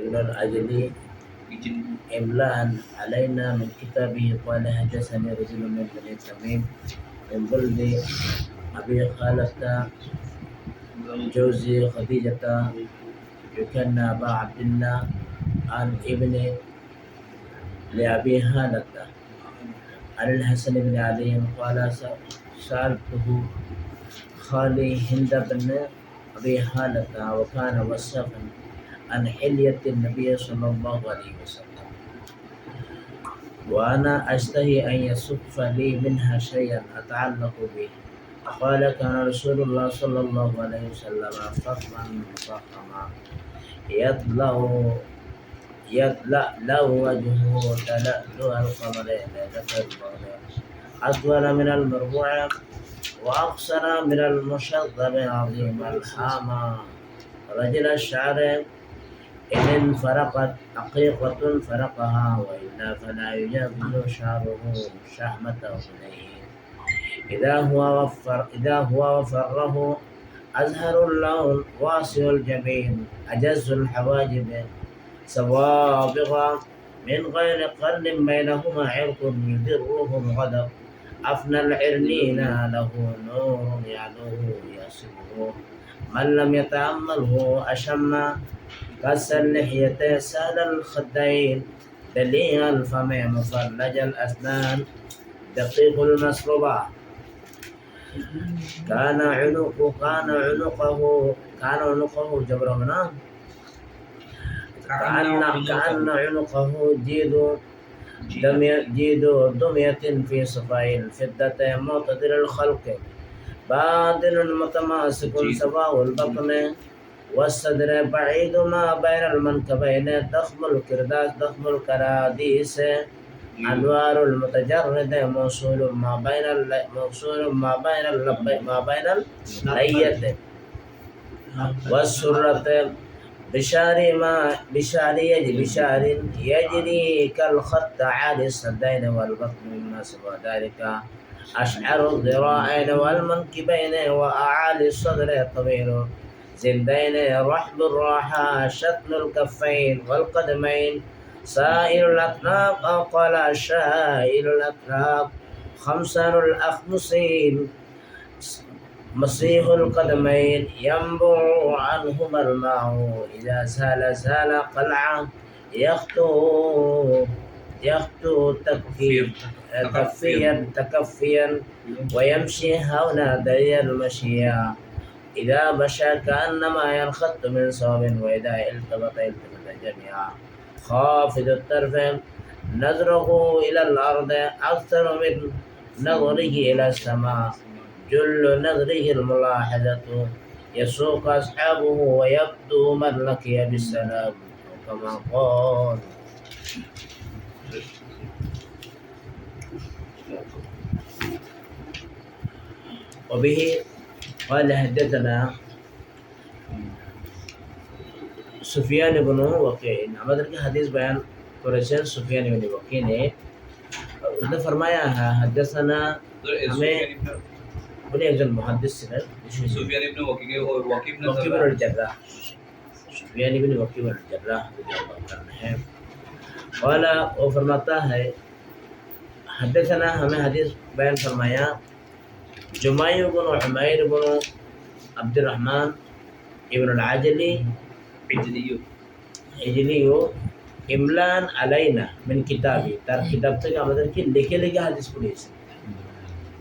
ابن العجلي إملاء علينا من كتابه قال حدثني رجل من بني تميم من بلد أبي خالة جوزي خديجة يكنى أبا عبد الله عن ابن لأبي هالة عن الحسن بن علي قال سألته خالي هند بن أبي هالة وكان وصفا عن حلية النبي صلى الله عليه وسلم وأنا أشتهي أن يصف لي منها شيئا أتعلق به قال كان رسول الله صلى الله عليه وسلم فخما مفخما يطلع وجهه تلألؤ القمر ليلة البدر أطول من المربوع وأقصر من المشذب عظيم الحامى رجل الشعر إن انفرقت عقيقة فرقها وإلا فلا يجاوز شعره شحمة أذنيه إذا هو وفره أزهر اللون واسع الجبين أجز الحواجب سوابغ من غير قرن بينهما عرق يدرهم غضب أفنى العرنين له نور يعلوه يصبه من لم يتأمله أشم كس اللحية سال الخدين دليل الفم مفرج الأسنان دقيق المسربة كان عنقه جبرنا كأن عنقه جيد دمية في صفاء الفضة معتدل الخلق باطن متماسك سواء البطن والصدر بعيد ما بين المنكبين ضخم الكرداس ضخم الكراديس أنوار المتجرد موصول ما بين اللية والسرة بشار يجري كالخط عالي الصدين والبطن مما سوى ذلك أشعر الذراعين والمنكبين وأعالي الصدر طويل زندين رحب الراحة شتم الكفين والقدمين سائل الأطناب أو قال شائل الأطناب خمسان الأخمسين مصيح القدمين ينبع عنهما الماء إذا زال قلعة يخطو تكفيا ويمشي هونا دليل المشيا إذا مشى كأنما ينخط من صوب وإذا التفت جميعا خافض الطرف نظره إلى الأرض أكثر من نظره إلى السماء جل نظره الملاحظة يسوق أصحابه ويبدو من لقي بالسلام كما قال وبه قال حدثنا سفيان بن وكيع আমাদেরকে হাদিস বয়ান করেছেন সুফিয়ান ইবনে ওয়াকি ने उसने फरमाया है हदसना हमें उन्हें একজন মুহাদ্দিস ছিলেন সুফিয়ান ইবনে ওয়াকি वकील الجراح सुफियान इब्न वकील الجراح रज़ियल्लाहु ताला है قال वो फरमाता है हदसना हमें हदीस बयान फरमाया जुमाई बन उमैर बन अब्दुर्रहमान इब्न al-Ajli इजलियो इमलान আলাইনা মিন কিতাবি তার কিতাব থেকে আমাদেরকে লিখে লিখে হাদিস পড়িয়েছে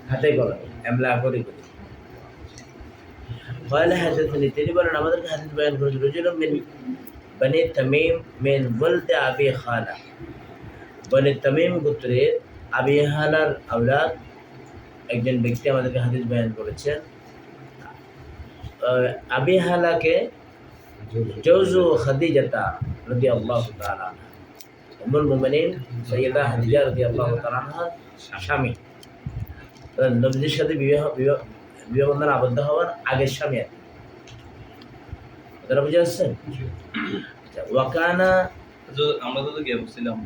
হাতে কলমে ইমলা করে করে قال حدثني তিনি বলেন আমাদেরকে হাদিস বয়ান করেছেন রজুল মিন বনি তামিম মিন ওয়ালদ আবি খালা বনি তামিম গোত্রের আবি হালার আওলাদ একজন ব্যক্তি আমাদেরকে হাদিস বয়ান করেছেন আবি হালাকে জওজু খাদিজাতা রাদিয়াল্লাহু তাআলা উম্মুল মুমিনিন সাইয়্যিদা খাদিজা রাদিয়াল্লাহু তাআলা স্বামী নবীর সাথে বিবাহ বন্ধনে আবদ্ধ হওয়ার আগের স্বামী আর বুঝে আসছেন ওয়াকানা আমরা তো গিয়ে বলছিলাম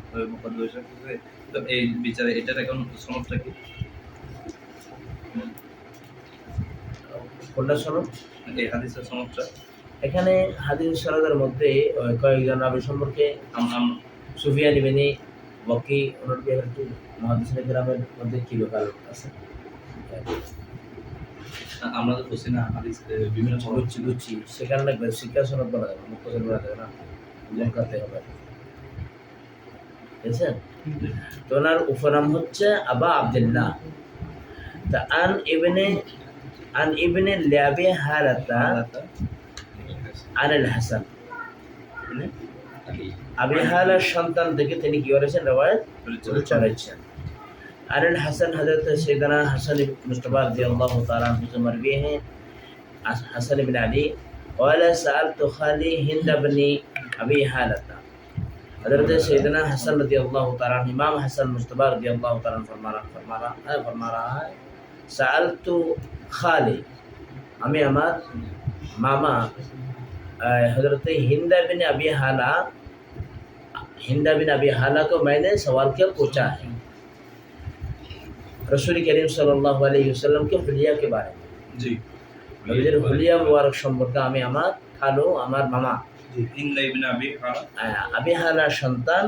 তো এই বিচারে এটার এখন সনদটা কি কোনটা সনদ এই হাদিসের সনদটা এখানে হাদিস সনদের মধ্যে কয়েকজন রাবী সম্পর্কে সুফিয়ান ইবনে ওয়াকি ওনার একটু মুহাদ্দিসিনে কেরামের মধ্যে কি লোকাল আছে। আমরা তো বলছি না হাদিস বিভিন্ন বুঝছি সে কারণে শিক্ষা সনদ বলা যাবে মুখ্য বলা যাবে না, উল্লেখ করতে হবে, বুঝছেন? তো ওনার উপনাম হচ্ছে আবা আব্দুল্লাহ। তা আন ইবনে লাবি হালাতা আনিল হাসান, আবি হালার সন্তান থেকে তিনি কি করেছেন রিওয়ায়াত করেছেন। আনিল হাসান হযরত সাইয়েদনা হাসান ইবনে মুস্তাফা রাদিয়াল্লাহু তাআলা আনহু से मरवी हैं हसन इब्न अली قال سألت خالي हिंद बन अबी हालता। हज़रत सैयदना हसन रज़ियल्लाहु ताला अन्हु इमाम हसन मुस्तफा रज़ियल्लाहु ताला फरमा रहा है सअलतु खाली, আমি আমার मामा हज़रत हिंद बिन अबी हाला को मैंने सवाल किया, पूछा है रसूल करीम सल्लल्लाहु अलैहि वसल्लम के हुलिया के बारे में। जी, নবীদের হুলিয়া মুবারক সম্পর্কে আমি আমার খালু আমার মামা হিন্দ ইবনে আবি হালার সন্তান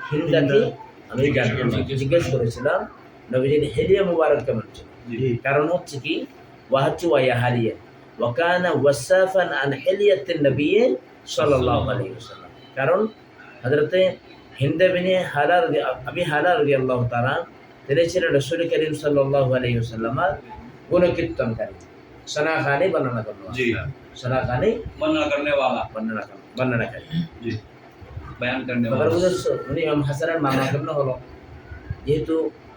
হিন্দাকে আমি জিজ্ঞেস করেছিলাম নবীজির হিলিয়া মুবারক কেমন ছিল। কারণ হচ্ছে কি ওয়াহাচু ওয়া হালিয়া ওয়া কানা ওয়াসাফান আন হিলিয়াতিন নবী সাল্লাল্লাহু আলাইহি ওয়াসাল্লাম। কারণ হযরতে হিন্দ বিনে হালা আবি হালা রাদিয়াল্লাহু তাআলা তিনি ছিলেন রাসূল করিম সাল্লাল্লাহু আলাইহি ওয়াসাল্লামের গুণকীর্তনকারী, सनाखानी वर्णना करने वाला। जी, सनाखानी वर्णना करने वाला, वर्णना करें जी, बयान करने अगर वाला। उधर उन्हें इमाम हसन मामा करना হলো যেহেতু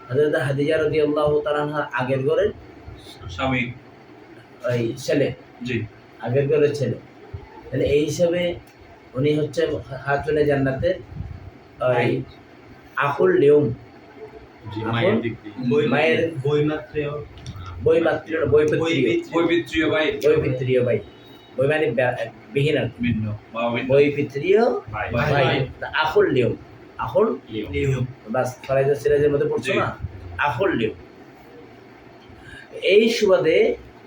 হযরত হাদিজা রাদিয়াল্লাহু তাআলা আগের ঘরের স্বামী ওই ছেলে, জি, আগের ঘরের ছেলে, তাহলে এই হিসাবে উনি হচ্ছে খাতুনে জান্নাতের ওই আকুল লিউম, জি, মায়ের বৈপিত্রীয় ভাই, বই মানে বিহীন আর ভিন্ন বৈপিত্রীয় ভাই, আকুল লিউম, আকুল লিউম বাস ফরাইজ সিরাজের মধ্যে পড়ছো না, আকুল লিউম। এই সুবাদে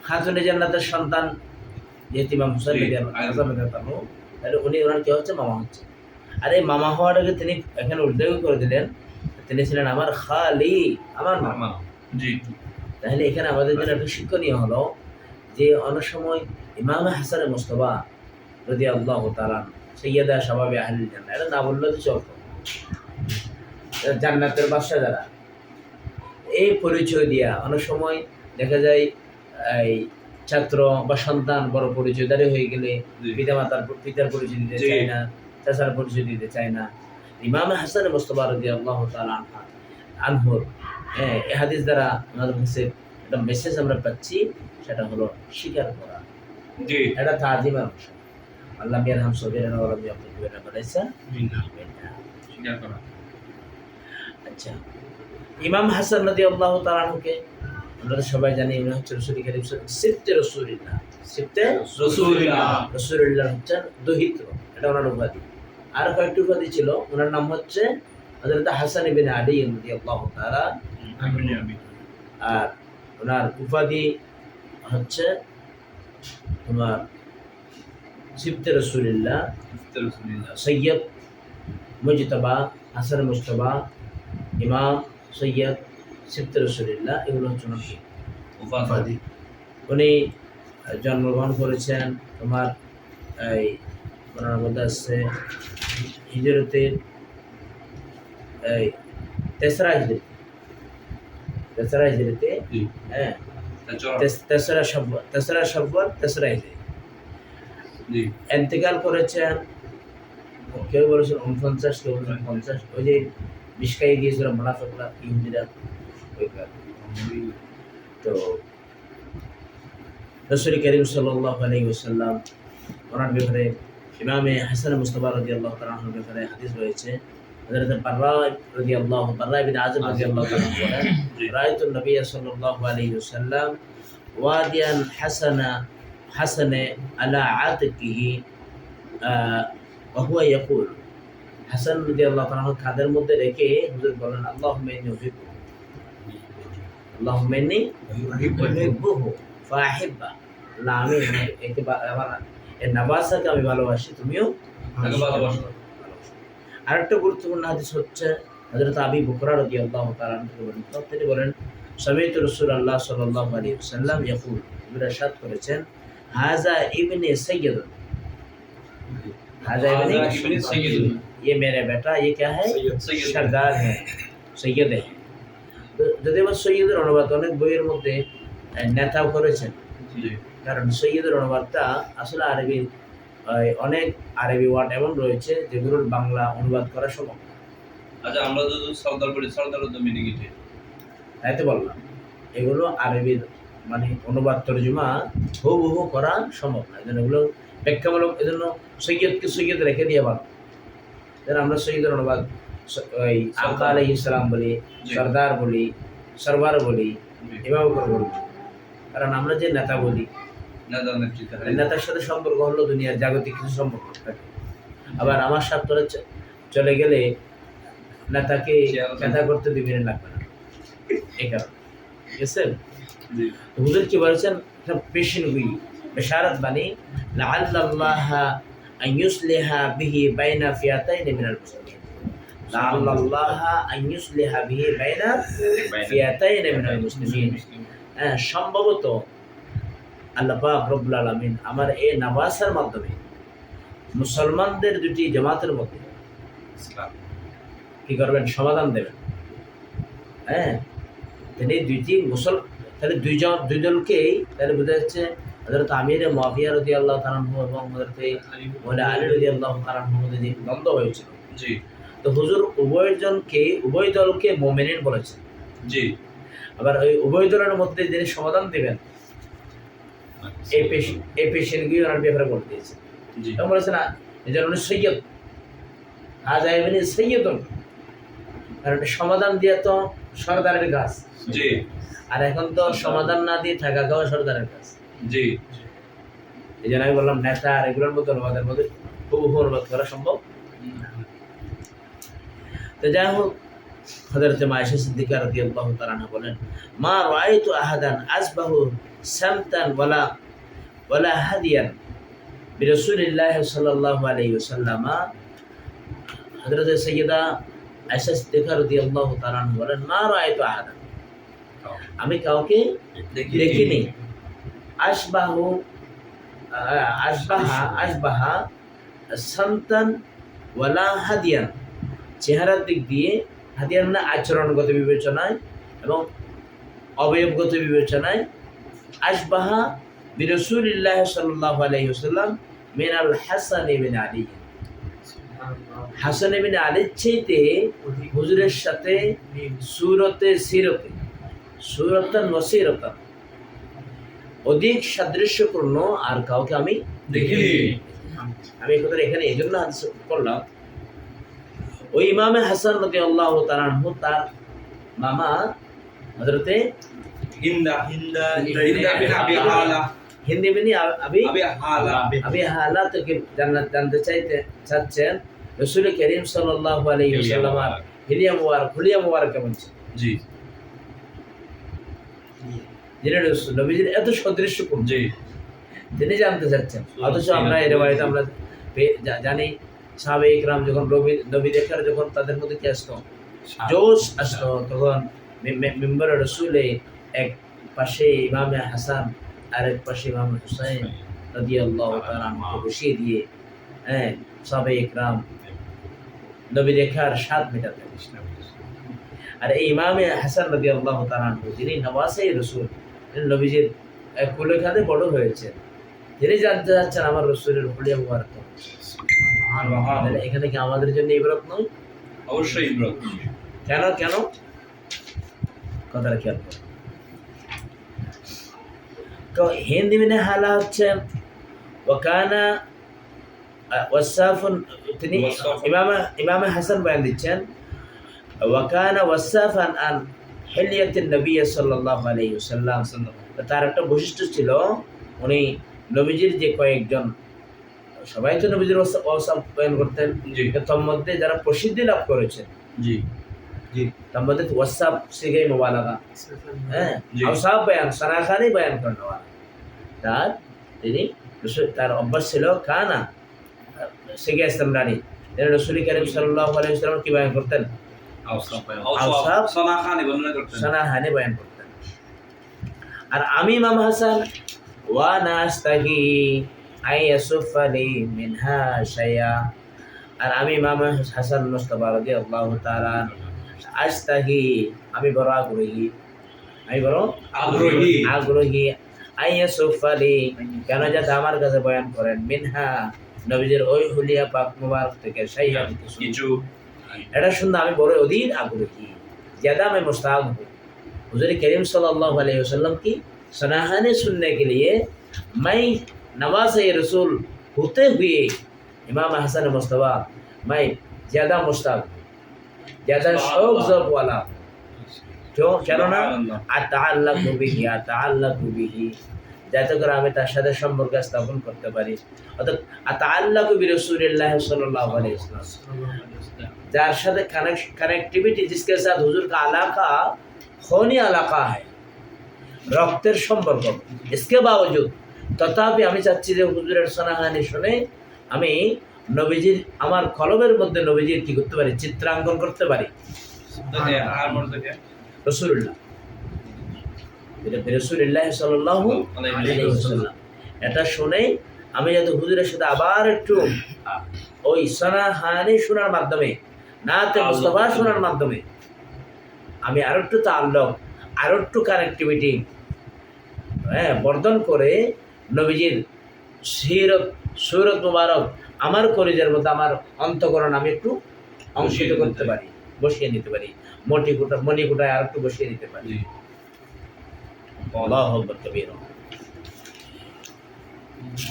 খাতুনে জান্নাতের সন্তান যেহেতু ইমাম হুসাইন রাদিয়াল্লাহু, তাহলে উনি ওনার কি হচ্ছে মামা হচ্ছে। আর এই মামা হওয়াটাকে তিনি এখানে উল্লেখ করে দিলেন তিনি ছিলেন আমার খালি, আমার মামা। জি, তাহলে এখানে আমাদের জন্য একটা শিক্ষণীয় হলো যে অনেক সময় ইমাম হাসান মুস্তাফা রাদিয়াল্লাহু তাআলা সাইয়্যিদা শাবাবে আহলিল জান্নাহ, এটা না বললে তো চলতো, জান্নাতের বাদশা যারা, এই পরিচয় দিয়া অনেক সময় দেখা যায় এই ছাত্র বা সন্তান বড় পরিচয়দারি হয়ে গেলে পিতার পরিচয় দিতে চায় না, চাচার পরিচয় দিতে চায় না। ইমাম হাসান মুস্তাফা রাদিয়াল্লাহু তাআলা আনহুর এই হাদিস দ্বারা আমাদের কাছে একটা মেসেজ আমরা পাচ্ছি, সেটা হলো স্বীকার করা, এটা তাজিমের অংশ। আল্লাহ মিয়ার হাম সবিরানা ওয়া রাব্বি আব্দুল্লাহ বলেছে স্বীকার করা। আচ্ছা, ইমাম হাসান রাদিয়াল্লাহু তাআলা আনহুকে আমরা সবাই জানি উনি হচ্ছে রাসূল করিম সিফতে রাসূলিল্লাহ, সিফতে রাসূলিল্লাহ হচ্ছেন দহিত্র, এটা ওনার উপাধি। আর কয়েকটি উপাধি ছিল, ওনার নাম হচ্ছে হযরত হাসান ইবনে আলী রাদিয়াল্লাহু তাআলা, আর ওনার উপাধি হচ্ছে তোমার সিফতে রাসূলিল্লাহ, সৈয়দ মুজতবা হাসান মুস্তাফা ইমাম সৈয়দ সিফতে রাসূলিল্লাহ, এগুলো হচ্ছে ওনার উপাধি। উনি জন্মগ্রহণ করেছেন তোমার এই ওনার মধ্যে আসছে হিজরতের এই তেসরা হিজরিতে, হ্যাঁ তেসরা শাওয়াল তেসরা হিজরি ইন্তেকাল করেছেন। কেউ বলেছেন 49, কেউ বলেছেন 50, ওই যে বিস্কাই গিয়েছিল মুনাফিকরা ইহুদিরা, তো রাসূল করিম সাল্লাল্লাহু আলাইহি ওয়াসাল্লাম ওনার ব্যাপারে ইমামে হাসান মুস্তাফা রাদিয়াল্লাহু তাআলা আনহুর ব্যাপারে হাদিস রয়েছে। হযরত বাররা ইবনে আযিব রাদিয়াল্লাহু তাআলা বলেন রাআইতু নবী সাল্লাল্লাহু আলাইহি ওয়াসাল্লাম ওয়াদিয়ান হাসানা আলা আতিকিহি ওয়া হুয়া ইয়াকুল, হাসান রাদিয়াল্লাহু তাআলা কাঁধের মধ্যে রেখে হুজুর বলেন আল্লাহুম্মা ইন্নী উহিব্বুহু ফাহিব্বা, আল্লাহ আমি আমার এই নাবাসাকে আমি ভালোবাসি, তুমিও তাকে ভালোবাসো। ভালোবাসো। আরেকটা গুরুত্বপূর্ণ হাদিস হচ্ছে হযরত আবী বকর রাদিয়াল্লাহু তাআলা আনহু বর্ণিত, তিনি বলেন সামি'তু রাসূলুল্লাহ সাল্লাল্লাহু আলাইহি ওয়াসাল্লাম ইয়াকুল, তিনি ইরশাদ করেছেন হাযা ইবনে সাইয়্যিদ, हाजा इब्ने सैयद, ये मेरा बेटा, ये क्या है, सरदार है, সৈয়দ है। তো যদি আমার সৈয়দের অনুবাদ অনেক বইয়ের মধ্যে নেতাও করেছেন, জি কারণ সৈয়দের অনুবাদটা আসলে আরবি অনেক আরবি ওয়ার্ড এমন রয়েছে যেগুলোর বাংলা অনুবাদ করা সম্ভব না। আচ্ছা, আমরা যদি সর্দার বলি, সর্দারের তো মিনিং কি? তাই তো বললাম এগুলো আরবির মানে অনুবাদ তর্জমা হুবহু করা সম্ভব না, এজন্য এগুলো ব্যাখ্যামূলক, এজন্য সৈয়দকে সৈয়দ রেখে দিয়ে ভালো। যেন আমরা সৈয়দের অনুবাদ ওই আকা আলাইহিস সালাম বলি, সর্দার বলি, সরওয়ার বলি, এভাবে করে বলি। কারণ আমরা যে নেতা বলি, নেতার সাথে সম্পর্ক হলো দুনিয়ার জাগতিক কিছু সম্পর্ক থাকে। আবার আমার সাথে চলে গেলে নেতাকে নেতা করতে 2 মিনিট লাগবে না, এই কারণে। ঠিক আছে? হুজুর কি বলেছেন, পেশিন হুই বেশারত বানি লাআল্লাল্লাহ আন ইউসলিহা বিহি বাইনা ফিয়াতাইন মিনাল মুসলিমিন, লাআল্লাল্লাহ আন ইউসলিহা বিহি বাইনা ফিয়াতাইন মিনাল মুসলিমিন। সম্ভবত আল্লাহ পাক রব্বুল আলামিন আমার এই নাবাসার মাধ্যমে মুসলমানদের 2টি জামাতের মধ্যে কি করবেন, সমাধান দেবেন। তিনি 2টি তাহলে দুই দলকেই তাহলে বোঝা যাচ্ছে হযরত আমির মুআবিয়া রাদিয়াল্লাহু তাআলা আনহু এবং হযরত মাওলানা আলী রাদিয়াল্লাহু তাআলা আনহুর মধ্যে যে দ্বন্দ্ব হয়েছিল, জি, তো হুজুর উভয় দলকে মুমিনিন বলেছেন। জি, আবার ওই উভয় দলের মধ্যে যিনি সমাধান দিবেন এই পেশেন্টগুলি ওনার ব্যাপারে বলে দিয়েছে। জি, এবং বলেছেন এজন উনি সৈয়দ, হাযা ইবনে সৈয়দ, কারণ সমাধান দিয়ে তো সরদারের কাজ, জি, আর এখন তো সমাধান না দিয়ে থাকা খাওয়া সরদারের কাজ। জি, এই জন্য আমি বললাম নেতা আর এগুলোর মধ্যে অনুবাদের মধ্যে হুবহু অনুবাদ করা সম্ভব না। তো যাই হোক, হযরত আয়েশা সিদ্দিকা রাদিয়াল্লাহু তাআলা আনহা বলেন মা রাআইতু আহাদান আসবাহু সামতান ওয়ালা হাদিয়ান বিরাসূলিল্লাহ সাল্লাল্লাহু আলাইহি ওয়াসাল্লাম। হযরত সাইয়্যিদা আয়েশা সিদ্দিকা রাদিয়াল্লাহু তাআলা আনহা বলেন মা রাআইতু আহাদান, আমি কাউকে দেখিনি আশবাহা সামতান ওয়ালা হাদিয়ান, চেহারার দিক দিয়ে, হাদিয়ান না আচরণগত বিবেচনায় এবং অবয়বগত বিবেচনায়, আশবাহা বিরাসূলিল্লাহ সাল্লাল্লাহু আলাইহি ওয়াসাল্লাম মিনাল হাসান ইবনে আলী, হাসান ইবনে আলীর চাইতে হুজুরের সাথে সুরতান ওয়াসিরাতান অধিক সাদৃশ্যপূর্ণ আর কাউকে আমি দেখিনি। আমি এই কথাটা এখানে এই জন্য হাদিস করলাম, ওই ইমামে হাসান রাদিয়াল্লাহু তাআলা আনহু তার মামা হযরতে হিন্দ বিন আবি হালা থেকে জানতে চাচ্ছেন রাসূল করিম সাল্লাল্লাহু আলাইহি ওয়াসাল্লাম হুলিয়া মুবারক কেমন ছিল। জি, যিনি নবীজির এত সদৃশ্যপূর্ণ, জি, তিনি জানতে চাচ্ছেন। অথচ আমরা এই রিওয়ায়াতে আমরা জানি সাহাবায়ে ইকরাম যখন নবী দেখার যখন তাদের মধ্যে কি আসতো, জোশ আসতো, তখন মিম্বরে রাসূলে এক পাশে ইমামে হাসান আর এক পাশে ইমাম হুসাইন রাদিয়াল্লাহু তাআলা আনহু বসিয়ে দিয়ে সাহাবায়ে ইকরাম নবী দেখার স্বাদ মেটাতেন। আর এই ইমামে হাসান রাদিয়াল্লাহু তাআলা আনহু যিনি নওয়াসে রাসূল, নবীজির কোলে খাদে বড় হয়েছে, তিনি জানতে চাচ্ছেন আমার রাসূলের হুলিয়া মুবারক। এখানে কি আমাদের জন্য ইবরত নয়? অবশ্যই ইবরত। কেন কথাটা খেয়াল করো। তো হিন্দ বিন হালা হচ্ছে ওয়াকানা ওয়াসাফুন, তিনি ইমামে হাসান বয়ান দিচ্ছেন ওয়াকানা ওয়াসাফান আন হিলিয়াতিন নবী সাল্লাল্লাহু আলাইহি ওয়াসাল্লাম, তার একটা বৈশিষ্ট্য ছিল উনি নবীজির যে কয়েকজন, সবাই তো নবীজির ওয়াসাফ বয়ান করতেন, তার মধ্যে যারা প্রসিদ্ধি লাভ করেছেন, জি, জি, তার মধ্যে ওয়াসাফ সিগাই মুবালাগা, আওসাফ বয়ান সরাখানি বয়ান করেন, তার তিনি তার অভ্যাস ছিল কানা সিগে ইসলামরানি রসুল করিম সাল্লাল্লাহু আলাইহি ওয়াসাল্লাম কি বয়ান করতেন? আওসাফ সানাহানি বয়ান করতেন। আর আমি ইমাম হাসান ওয়া নাস্তাহি আইয়াসুফালি মিনহা শাইয়া, আর আমি ইমাম হাসান মুস্তাফা রাদিয়াল্লাহু তাআলা আস্তাহি, আমি বড় আগ্রহী, আমি বড় আগ্রহী আইয়াসুফালি, কেন যাতে আমার কাছে বয়ান করেন, মিনহা নবীজির ওই হুলিয়া পাক মুবারক থেকে শাইয়া কিছু, এটা শুনতে আমি বড় অধীর আগ্রহী, ज़्यादा मैं मुश्ताक हूँ। हुज़ूर करीम सल्लल्लाहु अलैहि वसल्लम की सनाहने सुनने के लिए मैं नवाज़े रसूल होते हुए इमाम हसन मुस्तफ़ा मैं ज़्यादा मुश्ताक हूँ, ज़्यादा शौक़ ज़ौक़ वाला हूँ। क्यों? কেননা আতাআল্লাকু বিহি, যাতে করে আমি তার সাথে সম্পর্ক স্থাপন করতে পারি। অর্থাৎ আতাআল্লাকু বিরাসূলিল্লাহ সাল্লাল্লাহু আলাইহি ওয়াসাল্লাম, যার সাথে কানেক্টিভিটি, जिसके साथ हुजूर का आलाका खूनी आलाका है, রক্তের সম্পর্ক, इसके बावजूद তথাপি আমি চাচ্ছি যে হুজুরের সনাহানি শুনে আমি নবীজির, আমার কলবের মধ্যে নবীজির কি করতে পারি, চিত্রাঙ্কন করতে পারি। রাসূলুল্লাহ, এটা রাসূলুল্লাহ সাল্লাল্লাহু আলাইহি ওয়াসাল্লাম, এটা শুনে আমি যাতে হুজুরের সাথে আবার একটু ওই সনাহানি শোনার মাধ্যমে, নাতে মুস্তাফা শোনার মাধ্যমে আমি আরো একটু তাআল্লুক, আরো একটু কানেক্টিভিটি বর্ধন করে নবীজির সুরত মুবারক আমার কলিজার মধ্যে, আমার অন্তঃকরণ আমি একটু অংশিত করতে পারি, বসিয়ে নিতে পারি, মণিকুটায় আর একটু বসিয়ে নিতে পারি। আল্লাহু আকবার কবীরা।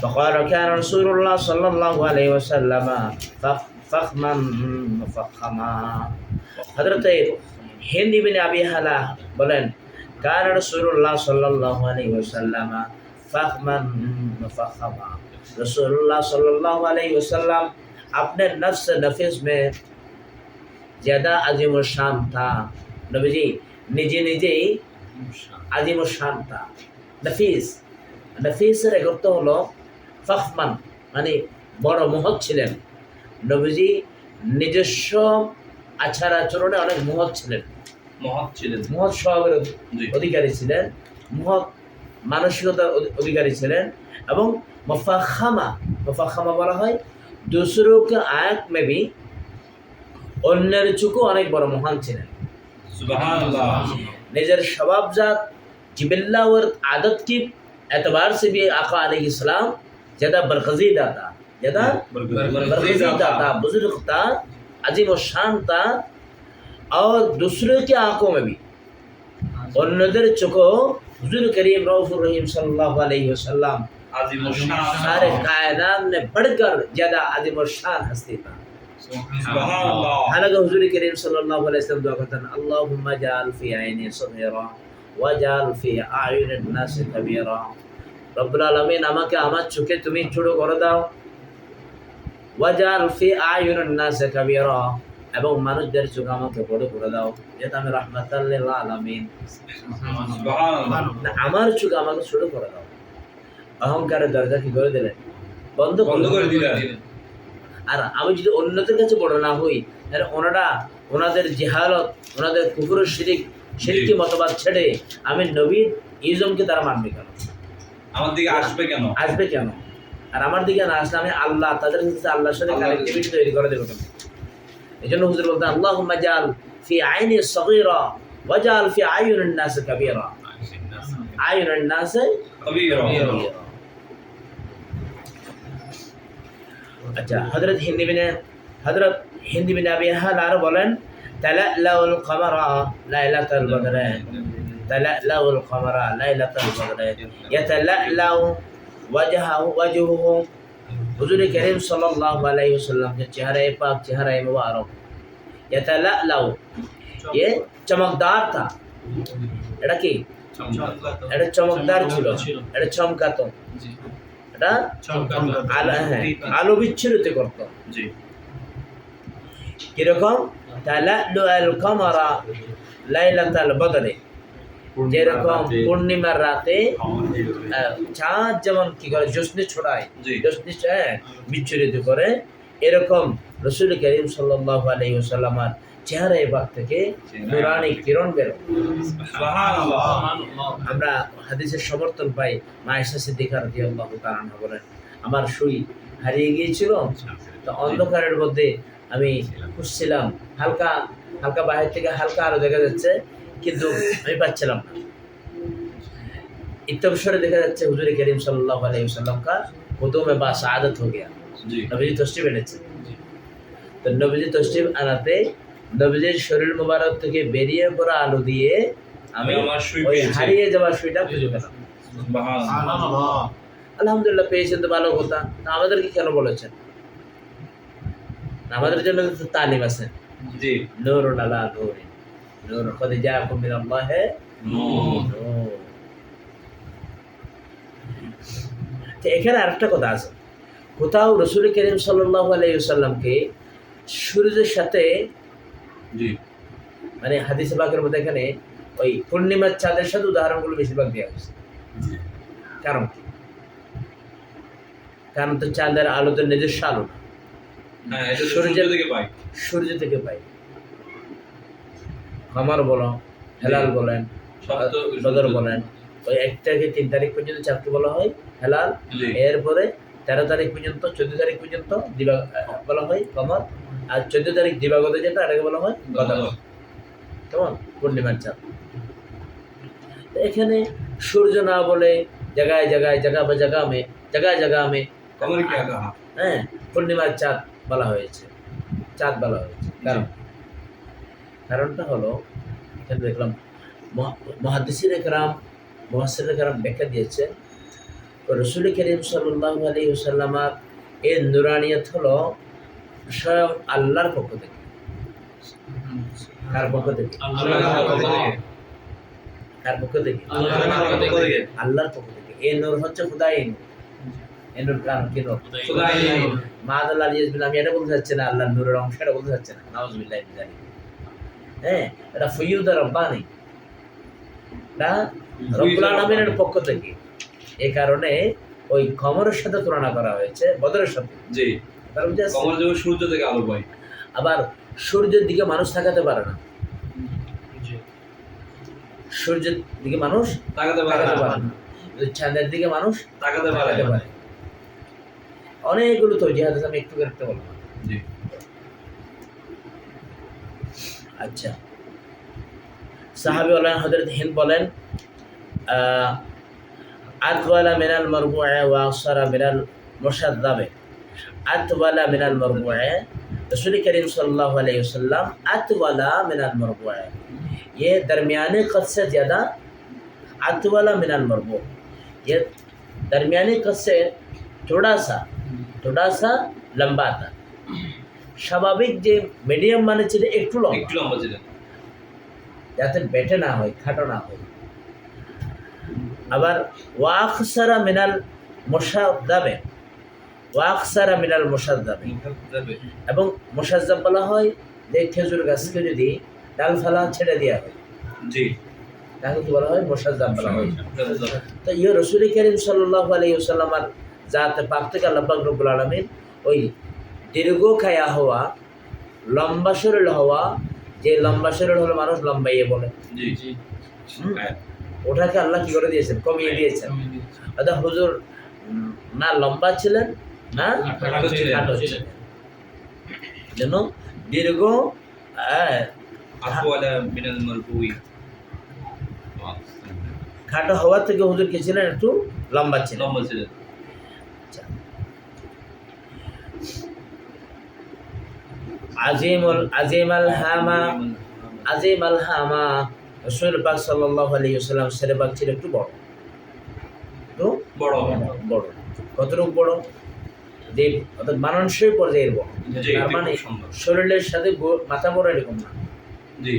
فقال كان رسول الله صلى الله عليه وسلم فخما مفخما। হযরত হিন্দ ইবনে আবি হালা বলেন, কান রাসূলুল্লাহ সাল্লাল্লাহু আলাইহি ওয়াসাল্লাম ফাখমান মুফাখখা, রাসূলুল্লাহ সাল্লাল্লাহু আলাইহি ওয়াসাল্লাম अपने नफ्स नफीस में ज़्यादा अजीम शान था। नबीजी निजे निजे আজিম শান তা। নফিসের এক অর্থ হলো ফখমান, মানে বড় মহৎ ছিলেন। নবীজি নিজস্ব আচার আচরণে অনেক মহৎ ছিলেন, মহৎ স্বভাবের অধিকারী ছিলেন, মহৎ মানসিকতার অধিকারী ছিলেন। এবং মুফাখামা বলা হয় दूसरों के आँख में भी অন্যের চোখে অনেক বড় মহান ছিলেন। সুবহানাল্লাহ। নিজের স্বভাবজাত जिबिल्ला और आदत की एतबार से भी आका अलैहिस्सलाम ज़्यादा बरगज़ीदा था, ज़्यादा बरगज़ीदा था, बुजुर्ग था, अजीम और शान था। और दूसरों की आंखों में भी, और नजर चुको हुजूर करीम रऊफ़ुर रहीम सल्लल्लाहु अलैहि वसल्लम सारे कायनात में बढ़कर ज़्यादा अजीम और शान हस्ती था। हालांकि हुजूर करीम सल्लल्लाहु अलैहि वसल्लम दुआ करते हैं, अल्लाहुम्मा जअल फी आइनी सगीरा ওয়াজাল ফি আয়ুনিন নাসি কাবীরা। রব্বুল আলামিন আমাকে আমার চোখে তুমি ছোট করে দাও, ওয়াজাল ফি আয়ুনিন নাসি কাবীরা, এবং মানুষদের চোখে আমাকে বড় করে দাও, যাতে আমি রাহমাতাল লিল আলামিন। সুবহানাল্লাহ। আমার চোখে আমাকে ছোট করে দাও। অহংকারের দরজা কি করে দিলেন? বন্ধ করে দিলেন। আর আমি যদি অন্যদের কাছে বড় না হই, তাহলে ওনাদের জিহালত, ওনাদের কুফর শিরকি মতবাদ ছেড়ে আমি নবীর ইজমকে তারা মানবে কেন? আমার দিকে আসবে কেন? আর আমার দিকে না আসলে আমি আল্লাহ, তাদের কাছে আল্লাহর সাথে কানেক্টিভিটি তৈরি করে দেবো কেন? এই জন্য হুজুর বলতেন, আল্লাহুম্মা জাল ফি আইনি সগীরা ওয়াজাল ফি আয়ুনিন নাস কাবীরা। আয়ুনিন নাস কাবীরা। আচ্ছা, হযরত হিন্দ বিন আবি হালা আরো বলেন, তালা'লাউল কমারা লাইলাতুল বদর, তালা'লাউল কমারা লাইলাতুল বদর ইয়াতালা'লাউ ওয়াজহুহু। হুজুর করিম সাল্লাল্লাহু আলাইহি ওয়াসাল্লাম के चेहरे पाक, चेहरा मुबारक ইয়াতালা'লাউ, ये চমকদার था। এটা কি? এটা চমকদার ছিল, এটা চমকাতো, এটা আলো বিচ্ছুরিত করতো। কিরকম? তালা'লুল কমারা লাইলাতুল বদর, যেরকম পূর্ণিমার রাতে চাঁদ যেমন কি করে জ্যোৎস্নি ছড়ায়, জি। জ্যোৎস্নি বিচ্ছুরিত করে, এরকম রসুল করিম সাল্লাল্লাহু আলাইহি ওয়াসাল্লামের চেহারা এবার থেকে নূরানি কিরণ বের হয়। সুবহানাল্লাহ। আমরা হাদিসের সমর্থন পাই। মা আয়েশা সিদ্দিকা রাদিয়াল্লাহু তাআলা আনহা বলেন, আমার সুই হারিয়ে গিয়েছিল, তো অন্ধকারের মধ্যে আমি খুঁজছিলাম, হালকা হালকা বাইরে থেকে হালকা আলো দেখা যাচ্ছে, কিন্তু আমি পাচ্ছিলাম না। ইত্যবসরে দেখা যাচ্ছে হুজুর করিম সাল্লাল্লাহু আলাইহি ওয়াসাল্লাম का खुदों में बासादत हो गया। জি। নবীজি তশরিফ এনেছেন। তো নবীজি তশরিফ আনাতে নবীজির শরীর মোবারক থেকে বেরিয়ে পড়া আলো দিয়ে আমি আমার সুই ওই পেয়েছি। হারিয়ে যাওয়া সুইটা খুঁজে পেলাম। সুবহানাল্লাহ। আলহামদুলিল্লাহ, পেয়েছেন তো ভালো কথা। তা আমাদেরকে কেন বলেছেন? আমাদের জন্য তো তালিম আছে। জি। নূরুন আলা নূরিন, নূর কদ জাআকুম মিনাল্লাহি নূর। নূর। তো এখানে আরেকটা কথা আছে, কোথাও রসুল করিম সাল্লাল্লাহু আলাইহি ওয়াসাল্লামকে সূর্যের সাথে, জি। মানে হাদিসে পাকের মধ্যে এখানে ওই পূর্ণিমার চাঁদের সাথে উদাহরণগুলো বেশিরভাগ দেওয়া হয়েছে। কারণ কি? কারণ তো চাঁদের আলো তো নিজস্ব আলো না, হ্যাঁ, এটা সূর্য থেকে পাই। সূর্য থেকে পাই। কমর বলো, হেলাল বলেন, সব তো বদর বলেন, ওই 1 থেকে 3 তারিখ পর্যন্ত চাঁদকে বলা হয় হেলাল। জি। এরপরে 13 তারিখ পর্যন্ত, 14 তারিখ পর্যন্ত দিবা বলা হয় কমর, আর 14 তারিখ দিবাগত যেটা এটাকে বলা হয় গদর। কেমন? পূর্ণিমার চাঁদ। তো এখানে সূর্য না বলে জায়গায় জায়গায় জায়গা মে কমর কি আঁকা? হ্যাঁ পূর্ণিমার চাঁদ বলা হয়েছে, চাঁদ বলা হয়েছে। কারণটা হলো, এখানে দেখলাম মুহাদ্দিসিনে কেরাম, মুফাসসিরিনে কেরাম ব্যাখ্যা দিয়েছে, রসুল করিম সাল্লাল্লাহু আলাইহি ওয়াসাল্লামের এই নূরানিয়ত হলো স্বয়ং আল্লাহর পক্ষ থেকে। কার পক্ষ থেকে? আল্লাহর পক্ষ থেকে। কার পক্ষ থেকে? আল্লাহর পক্ষ থেকে। আল্লাহর পক্ষ থেকে। এই নূর হচ্ছে খুদাই নূর। এই নূর কার কি নূর? খুদাই নূর। মাআযাল্লাহ আলিয়াজবিল, আমি এটা বলতে চাচ্ছি না আল্লাহর নূরের অংশ, এটা বলতে চাচ্ছি না, নাউযুবিল্লাহি মিন যালিক। হ্যাঁ, এটা ফুয়ুদ রব্বানি, এটা রব্বুল আলামিনের পক্ষ থেকে। এই কারণে ওই কমরের সাথে তুলনা করা হয়েছে বদরের সাথে। জি। কারণ যে কমর যেমন সূর্য থেকে আলো পাই। আবার সূর্যের দিকে মানুষ তাকাতে পারে না, সূর্যের দিকে মানুষ তাকাতে পারে তাকাতে না। পারে না, কিন্তু চাঁদের দিকে মানুষ তাকাতে পারে তাকাতে না। পারে। অনেকগুলো তো জিহাদ আমি একটু করতে বলবো। জি। আচ্ছা, সাহাবী বলেন, হযরত হিন্দ বলেন, আতওয়ালা মিনাল মারবুআ ওয়া আকসারা মিনাল মুশাদ্দাবে। আতওয়ালা মিনাল মারবুআ, रसूल करीम सल्लल्लाहु अलैहि वसल्लम अतवाला मिनल मरबूअ, ये दरमियाने कद से ज़्यादा, अतवाला मिनल मरबूअ, ये दरमियाने कद से थोड़ा सा लंबा था। স্বাভাবিক যে মিডিয়াম মানে ছিল একটু লম্বা ছিলেন, যাতে বেটে না হয়, খাটো না হয়। আবার ওয়াকসারা মিনাল মুশাদ্দাবে, ওয়াকসারা মিনাল মুশাদ্দাবে, এবং মুশাজ্জাব বলা হয় যে খেজুর গাছকে যদি ডালফালা ছেড়ে দেওয়া হয়, জি, তাকে কি বলা হয়? মুশাজ্জাব বলা হয়। তো ইয়ে রসুল করিম সাল্লাল্লাহু আলাইহি ওয়াসাল্লামের জাতে পাক থেকে আল্লাহ পাক রব্বুল আলামিন ওই দীর্ঘ কায়া হওয়া, লম্বা শরীর হওয়া, যে লম্বা শরীর হলো মানুষ লম্বাইয়ে বলে, জি, ওটাকে আল্লাহ কি করে দিয়েছেন? কমিয়ে দিয়েছেন। অর্থাৎ হুজুর না লম্বা ছিলেন না খাটো ছিলেন। খাটো ছিলেন, যেন দীর্ঘ আতওয়ালা মিনাল মারবুই, খাটো হওয়া থেকে হুজুর কি ছিলেন? একটু লম্বা ছিলেন। লম্বা ছিলেন। আচ্ছা। আজিম আল হামা রাসূল পাক সাল্লাল্লাহু আলাইহি ওয়াসাল্লাম সেরেবাগ ছিল একটু বড়, একটু বড়। কতটুকু বড়? যে অর্থাৎ মানানসই পর্যায়ের বড়। জি, তার মানে খুব সুন্দর। শরীরের সাথে মাথা বড় এরকম না। জি,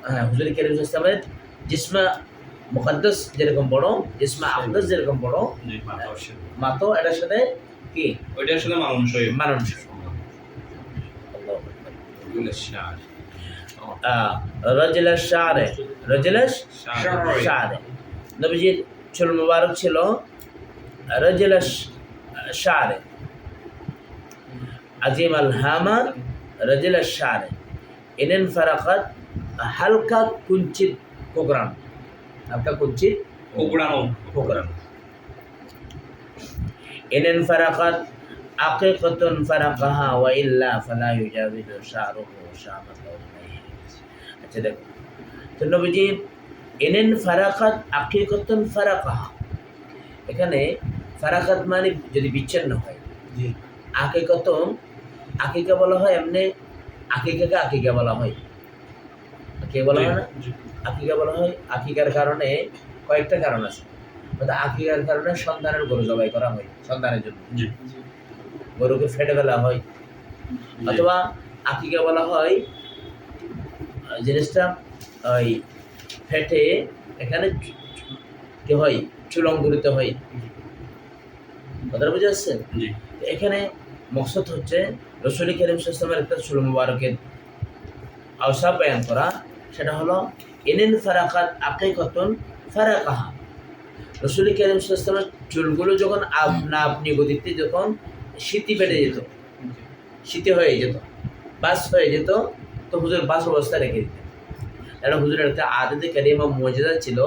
হ্যাঁ, হুজুর কারীম সাল্লাল্লাহু আলাইহি ওয়াসাল্লামের জিসমা মুকদ্দাস যেরকম বড়, জিসমা আকদাস যেরকম বড়, জি, মাথা এটার সাথে কি ওইটার সাথে মানানসই। মানানসই। রাজুলাস শারে, রাজুলাস শারে, নবীজির চুল মুবারক ছিল রাজুলাস শারে, আজিম আল হামা রাজুলাস শারে, ইনেন ফারাকাত হালকা কুঞ্চিত কোকড়ানো, হালকা কুঞ্চিত কোকড়ানো, ইনেন ফারাকাত আকিকাতুন ফারাকাহা ওয়া ইল্লা ফালা ইউজাবিদু শারুহু শামাতাহু। আচ্ছা দেখো, তো নবীজি ইনেন ফারাকাত আকিকাতুন ফারাকাহা, এখানে ফারাকাত মানে যদি বিচ্ছিন্ন হয়, আকিকাতুন, আকিকা বলা হয় এমনি, আকিকাকে আকিকা বলা হয়, কে বলা হয় না, আকিকা বলা হয়। আকিকার কারণে কয়েকটা কারণ আছে। আকিকার কারণে সন্তানের গরু জবাই করা হয় সন্তানের জন্য, গরুকে ফেটে ফেলা হয়, অথবা আকিকা বলা হয় জিনিসটা ওই ফেটে এখানে কি হয়, চুল অঙ্কুরিত হয়। কথাটা বুঝে আসছেন? এখানে মকসদ হচ্ছে রাসূল কারীম সাল্লাল্লাহু আলাইহি ওয়াসাল্লামের একটা চুল মুবারকের আওসাফ বয়ান করা, সেটা হলো ইনিন ফারাকাত আকিকাতুন ফারাকাহা। রাসূল কারীম সাল্লাল্লাহু আলাইহি ওয়াসাল্লামের চুলগুলো যখন আপনি গতিতে যখন শীতি বেড়ে যেত, শীতে হয়ে যেত, বাস হয়ে যেত, তো হুজুর বাস অবস্থা রেখে দিতেন। এটা হুজুরের একটা আদতে কারিমা মুজিজা ছিল,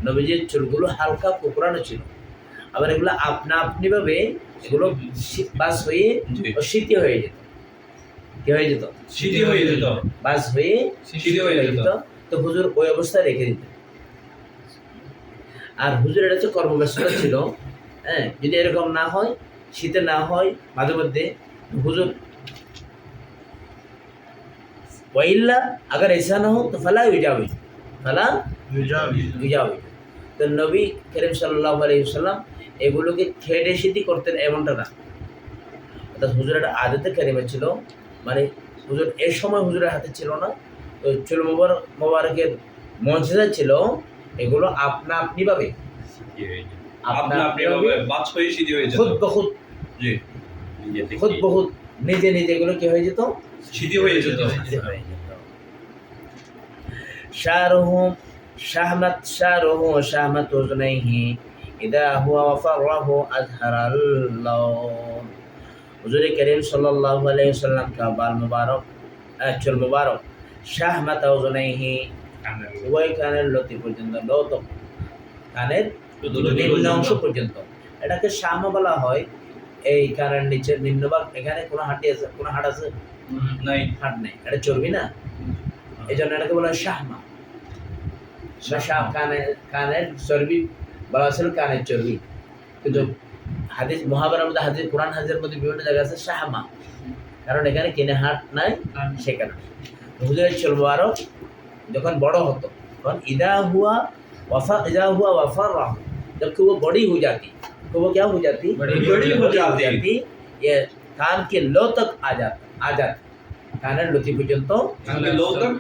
নবীজির চুলগুলো হালকা কোকড়ানো ছিল, আবার এগুলো আপনিভাবে এগুলো বাস হয়ে শীতি হয়ে যেত, কি হয়ে যেত, শীতি হয়ে যেত, বাস হয়ে শীতি হয়ে যেত। তো হুজুর ওই অবস্থায় রেখে দিতেন। আর হুজুরের হচ্ছে কর্মব্যস্ততা ছিল, হ্যাঁ, যদি এরকম না হয়, শীতে না হয় মাঝে মধ্যে, হুজুর ওয়াইল্লা अगर ऐसा ना हो तो फला युजाविज, फला युजाविज। তো নবী করিম সাল্লাল্লাহু আলাইহি ওয়াসাল্লাম এগুলোকে খেটে শীতি করতেন এমনটা না, অর্থাৎ হুজুরের আদতে কারিমা ছিল, মানে হুজুর এর সময় হুজুরের হাতে ছিল না, তো চুল মোবারকের মুজিজা ছিল, এগুলো আপনিভাবে খুদ বহুত নিজে নিজে এগুলো কি হয়ে যেত, শীতি হয়ে যেত। শারুহু শাহমাত উযুনাইহি ইদা হুয়া ওয়াফারহু আযহারাল লাউন। হুজুর কারীম সাল্লাল্লাহু আলাইহি ওয়াসাল্লাম का बाल मुबारक, চুল মুবারক, শাহমাত উযুনাইহি, উভয় কানের লতি পর্যন্ত, লতক কানের নিম্ন অংশ পর্যন্ত, এটাকে শাহমা বলা হয়। এই কানের নিচে নিম্নভাগ, এখানে কোনো হাড় আছে, কোনো হাড় আছে নাই, হাড় নেই, এটা চর্বি না, এই জন্য এটাকে বলা হয় শাহমা। কানের চর্বি বলা ছিল কানের চর্বি, কিন্তু হাদিস মহাভারতের মধ্যে, হাদিস কোরআন হাদিসের মধ্যে বিভিন্ন জায়গা আছে শাহমা, কারণ এখানে কিনে হাট নাই, সে কারণে। হুজুরের চুল মুবারক যখন বড় হতো, তখন ইদা হুয়া ওয়াফারহু, जबकि वो बड़ी हो जाती, तो वो क्या हो जाती, बड़ी हो जाती, ये कान के लो तक आ जाती, কানের লতি পর্যন্ত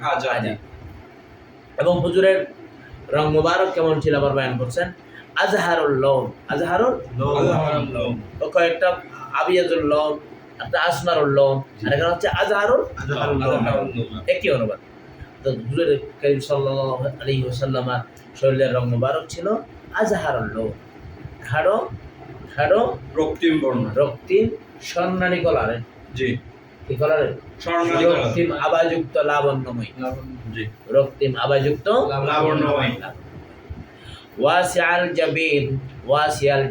आ जाती। এবং হুজুরের রং মুবারক কেমন ছিল আবার বয়ান করছেন, আজহারুল লওন, আজহারুল লওন, তো কয়েকটা আবিয়াজুল লওন, একটা আসমারুল লওন, আর এখানে হচ্ছে আজহারুল লওন, একই অনুবাদ। তো হুজুর কারীম সাল্লাল্লাহু আলাইহি ওয়াসাল্লামের শরীরের রং মুবারক ছিল আজহারুল লওন, গাঢ় রক্তিম বর্ণ, রক্তিম স্বর্ণালী কালারের, জি, কি কালারের, স্বর্ণালী রক্তিম আবাযুক্ত লাবণ্যময়, জি, রক্তিম আবাযুক্ত লাবণ্যময়। ওয়াসিআল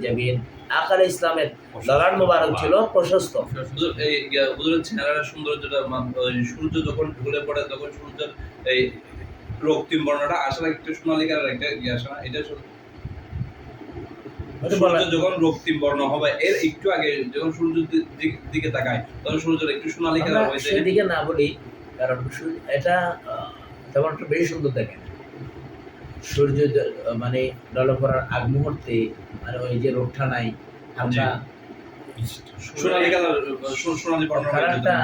জাবিন, আকাল ইসলামের ললাট মুবারক ছিল প্রশস্ত। এই হুজুরের চেহারার সৌন্দর্যটা, সূর্য যখন ঢলে পড়ে তখন সূর্যের এই রক্তিম বর্ণটা আসলে একটু সোনালী কালার, একটা আসে না, এটা সূর্য যখন রক্তিম বর্ণ হবে, এর একটু আগে যখন সূর্যের দিকে তাকায় তখন সূর্যের একটু সোনালী কালার হয়ে যায়। সেদিকে না বলি, কারণ এটা তেমন একটা বেশি সুন্দর দেখে না। সূর্য মানে ডলে পড়ার আগ মুহূর্তে, মানে ওই যে রোদটা নাই, হালকা সোনালী কালার, সোনালী বর্ণ কালারটা,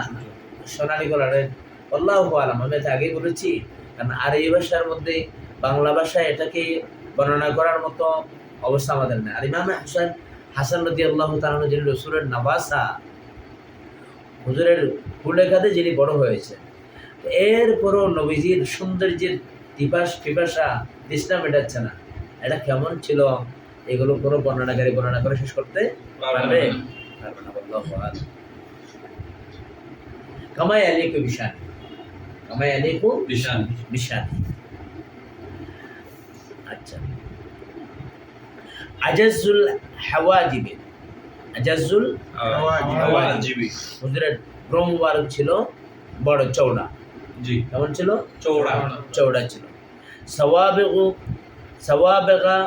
সোনালী কালারের, আল্লাহু আলাম। আমি এটা আগে বলেছি, কারণ আর এই ভাষার মধ্যে, বাংলা ভাষায় এটাকে বর্ণনা করার মতো অবস্থা আমাদের নেই। আর ইমাম হাসান রাদিয়াল্লাহু তাআলা যিনি রাসূলের নওয়াসা, হুজুরের কুলেখাতে যিনি বড় হয়েছে, এরপরও নবীজির সৌন্দর্যের পিপাসা তৃষ্ণা মেটাচ্ছে না। এটা কেমন ছিল, এগুলো কোনো বর্ণনাকারী বর্ণনা করে শেষ করতে পারবে পারবে না। আল্লাহু আ'লাম। কামা ইয়ালিকু বিশানি, কামা ইয়ালিকু বিশাল বিশানি। আচ্ছা, আজাজুল হাওয়াজিবি, আজাজুল হাওয়াজিবি, হুজুরের ব্র মুবারক ছিল বড় চওড়া। জি কেমন ছিল? চৌড়া চওড়া ছিল। সাওয়াবিগু, সাওয়াবিগা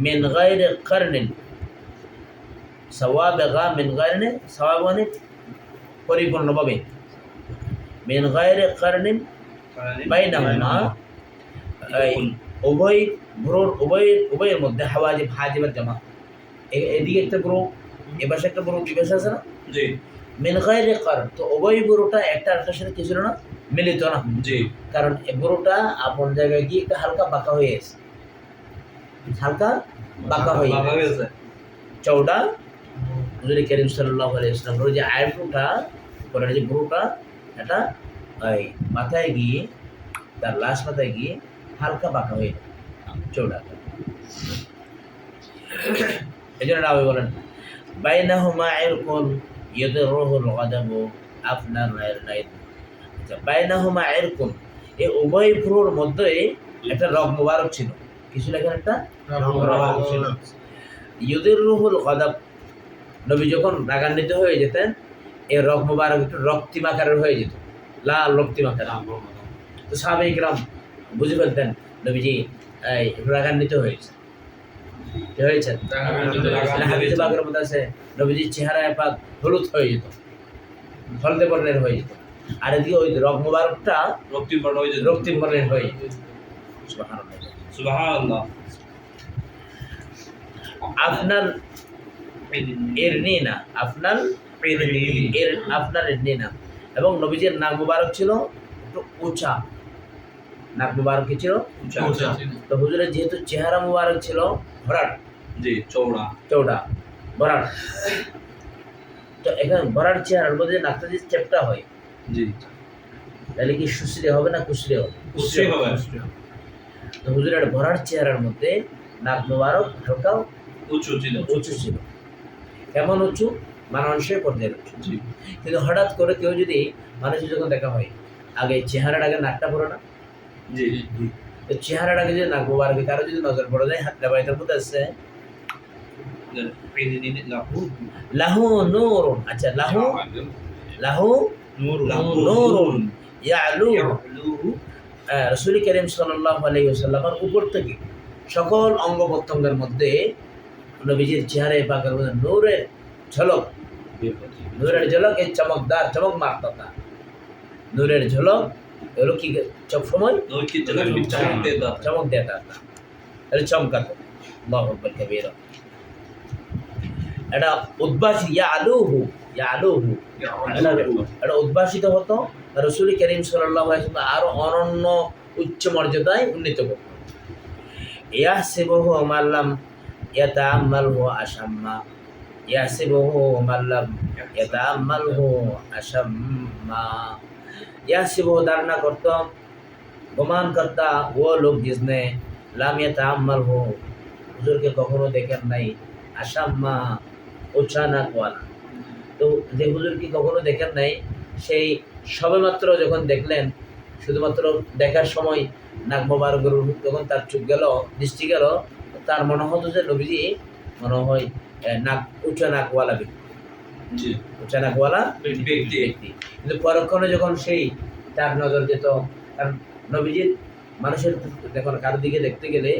মিন গায়রি কারনিন, সাওয়াবিগা মিন গায়রি, সাওয়াব মানে পরিপূর্ণভাবে, মিন গায়রি কারনিন বাইনাহুমা, এই উভয় ব্রোর উভয়ের মধ্যে হাওয়াজিব, হাজিবের জামা, এদিকে একটা ব্রো, এ পাশে একটা ব্রো, দুই পাশে আছে না? জি মিন গায়রি কারন, তো উভয় ব্রোটা একটা আরেকটার সাথে কি ছিল না, মিলিত না। জি কারণ এই ব্রোটা আপন জায়গায় গিয়ে একটা হালকা বাঁকা হয়ে গেছে, হালকা বাঁকা হয়ে বাঁকা গেছে। গেছে। চওড়া হুজুর করিম সাল্লাল্লাহু আলাইহি ওয়াসাল্লাম যে আইব্রোটা, পরের যে ব্রোটা, এটা ওই মাথায় গিয়ে, তার লাশ মাথায় গিয়ে হালকা বাঁকা হয়ে যায়, চওড়া। এই জন্য রাবি বলেন বাইনাহুমা ইরকুন ইয়াদরুহুল গাদাবু আফনার লাইল। আচ্ছা, বাইনাহুমা ইরকুন, এই উভয় ব্রোর মধ্যে একটা রগ মুবারক ছিল। কিছু লেখেন একটা রগ ছিল। ইউদিরুহুল গাদাব, নবী যখন রাগান্বিত হয়ে যেতেন, এই রগ মুবারক একটু রক্তিম আকারের হয়ে যেত, লাল রক্তিম আকার। তো সাহাবায়ে কিরাম বুঝে ফেলতেন নবীজি এই রাগান্বিত হয়েছে, কি হয়েছে। হাদিসে পাকের মধ্যে আছে নবীজির চেহারায় পাক হলুদ হয়ে যেত, হলদে বর্ণের হয়ে যেত, আর এদিকে ওই রগ মুবারকটা রক্তিম বর্ণ হয়ে যেত। রক্তিম বর্ণের হয়ে যেত। সুবহানাল্লাহ। সুবহানাল্লাহ। আপনার ইরনিনা, আপনার আপনার ইরনিনা, এবং নবীজির নাক মুবারক ছিল একটু উঁচা, নাক মুবারক কি ছিল? উঁচা। তো হুজুরের যেহেতু চেহারা মুবারক ছিল ভরাট, জি চৌড়া চৌড়া, ভরাট, তো এখানে ভরাট চেহারার মধ্যে নাকটা যদি চ্যাপ্টা হয়, জি তাহলে কি সুশ্রী হবে না কুশ্রী হবে? কুশ্রী হবে। তো হুজুরের ভরাট চেহারার মধ্যে নাক মুবারক হালকা উঁচু ছিল। উঁচু ছিল। কেমন উঁচু? মানুষের পর্যায়ের উঁচু। জি কিন্তু হঠাৎ করে কেউ যদি মানুষের যখন দেখা হয়, আগে চেহারার আগে নাকটা পড়ে না, জি তো চেহারার আগে যদি নাক মুবারকে কারো যদি নজর পড়ে যায়, হাতটা বাইতের মধ্যে আছে লাহু নূরুন। আচ্ছা, লাহু লাহু নূরুন ইয়ালু, রাসূল করিম সাল্লাল্লাহু আলাইহি ওয়াসাল্লামের উপর থেকে সকল অঙ্গ প্রত্যঙ্গের মধ্যে নবীজির চেহারায় পাকের মধ্যে নূরের ঝলক, নূরের ঝলক, এই চমকদার, চমক মারতা নূরের ঝলক, এগুলো কি সব সময় চমক দেতা, এটা চমকাতো। আল্লাহু আকবার কাবীরা। এটা উদ্ভাসী, ইয়ালুহু, ইয়ালুহু, এটা উদ্ভাসিত হতো। রাসূল করিম সাল্লাল্লাহু আলাইহি ওয়াসাল্লাম আরো অনন্য উচ্চ মর্যাদায় উন্নীত করতেন। ইয়াহসিবুহু মাল্লাম ইয়াতাআম্মালহু আশাম্মা, ইয়াহসিবুহু মাল্লাম ইয়াতাআম্মালহু আশাম্মা। ইয়াহসিবুহু धारणा करता, गुमान करता वो लोग जिसने लाम याताअम्मलहु, हुजूर के कखनो দেখেন নাই, আশাম্মা উঁচা নাক ওয়ালা। তো যে হুজুর কি কখনো দেখেন নাই, সেই সবেমাত্র যখন দেখলেন, শুধুমাত্র দেখার সময় নাক মোবারকের যখন তার চোখ গেল, দৃষ্টি গেল, তার মনে হতো যে নবীজি মনে হয় নাক উঁচা নাকওয়ালা ব্যক্তি, জি উঁচা নাকওয়ালা ব্যক্তি। কিন্তু পরক্ষণে যখন সেই তার নজর যেত, কারণ নবীজির মানুষের দেখুন কারোর দিকে দেখতে গেলে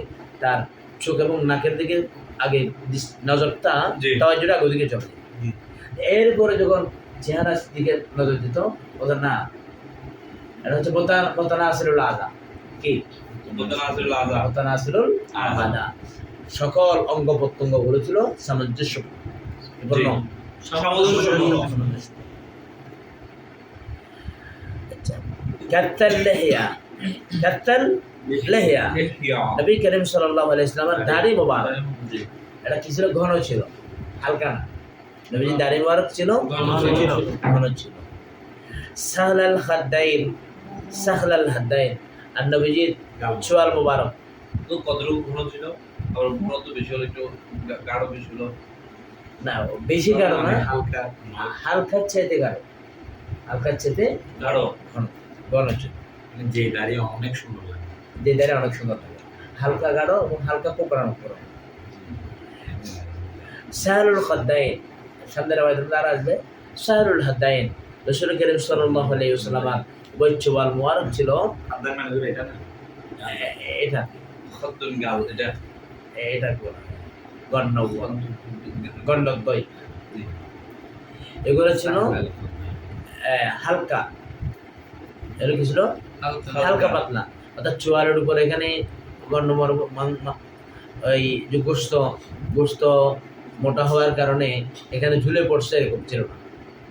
তার চোখ এবং নাকের দিকে আগে নজরটা, জি। তাওয়াজ্জুটা আগে ওদিকে চলে যেত। এরপরে যখন চেহারার দিকে নজর দিত, ওদের না, এটা হচ্ছে বতানা আসিরুল আদা, কি বতানা আসিরুল আদা, সকল অঙ্গ প্রত্যঙ্গ গুলো ছিল সামঞ্জস্য। আচ্ছা, কাত্তাল লিহিয়া, কাত্তাল লিহিয়া, নবী করিম সাল্লাল্লাহু আলাইহি ওয়াসাল্লামের দাড়ি মোবারক, এটা কি ছিল? ঘন ছিল, হালকা না। নবীজির দাড়ি মোবারক ছিল ঘন ছিল। সাহলাল খাদ্দাইন, সাখলাল হাদ্দাইন, আর নবীজির চোয়াল মোবারক তো কতটুকু ঘন ছিল? আবার ঘন তো বেশি হলো, একটু গাঢ় বেশি হলো। না বেশি গাঢ় না, হালকা হালকার চাইতে গাঢ়, হালকার চাইতে গাঢ়। ঘন, ঘন ছিল। যে দাঁড়িয়ে অনেক সুন্দর লাগে। যে দ্বারা অনেক সুন্দর লাগে, হালকা গাঢ় এবং হালকা কোকড়ানো কোকড়ানো। সাহলুল খাদ্দাইন, সামনের আওয়াজ দ্বারা আসবে সাহলুল হাদ্দাইন। রাসূল করিম সাল্লাল্লাহু আলাইহি ওয়াসাল্লাম ওই চোয়াল মোবারক ছিল আপনার মানে ধরে এটা না? এটা খদ্দুন গাল এটা। এটা গণ্ডক গণ্ডক দই, এগুলো ছিল হালকা, এগুলো কি ছিল হালকা পাতলা, অর্থাৎ চোয়ালের উপর এখানে গণ্ডমর ওই যে গোস্ত গোস্ত মোটা হওয়ার কারণে এখানে ঝুলে পড়ছে, এরকম ছিল না।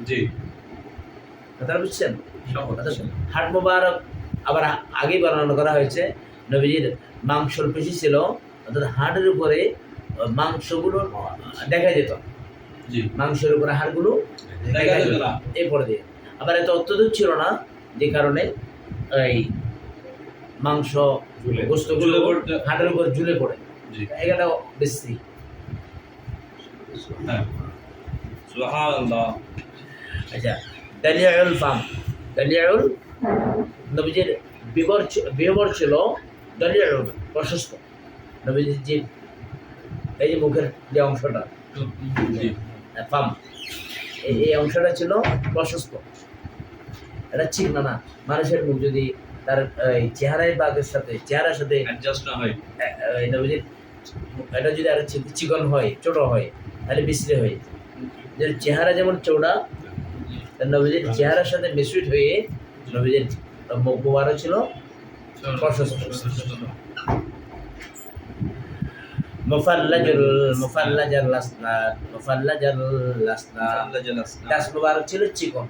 জি, কথাটা বুঝছেন? হাট মোবারক আবার আগেই বর্ণনা করা হয়েছে, নবীজির মাংসর পেশি ছিল, অর্থাৎ হাড়ের উপরে মাংসগুলো দেখা যেত, জি, মাংসের উপরে হাড়গুলো দেখা যেত এই পরে দিয়ে। আবার এত অত্যধিক ছিল না, যে কারণে এই মাংস গোস্তগুলো ঝুলে পড়তো। হাড়ের উপর ঝুলে পড়ে, জি, এটা বেশি। হ্যাঁ, সুবহানাল্লাহ। আচ্ছা, দালিউল ফাম, দালিউল নবীজির বিবর ছিল দালিউল প্রশস্ত, নবীজির যে এই যে মুখের যে অংশটা জি, ফাম, এই অংশটা ছিল প্রশস্ত, এটা চিকনা না। মানুষের মুখ যদি তার এই চেহারার সাথে অ্যাডজাস্ট না হয়। এই নবীজির এটা যদি আর চিকন হয়, ছোট হয়, তাহলে বিশ্রী হয়ে যেত। যে চেহারা যেমন চৌড়া, নবীজির চেহারার সাথে মিশ্রিত হয়ে নবীজির মুখ মোবারক ছিল প্রশস্ত। মুফাল্লাজাল লাসনাদ, দাস মোবারক ছিল চিকন,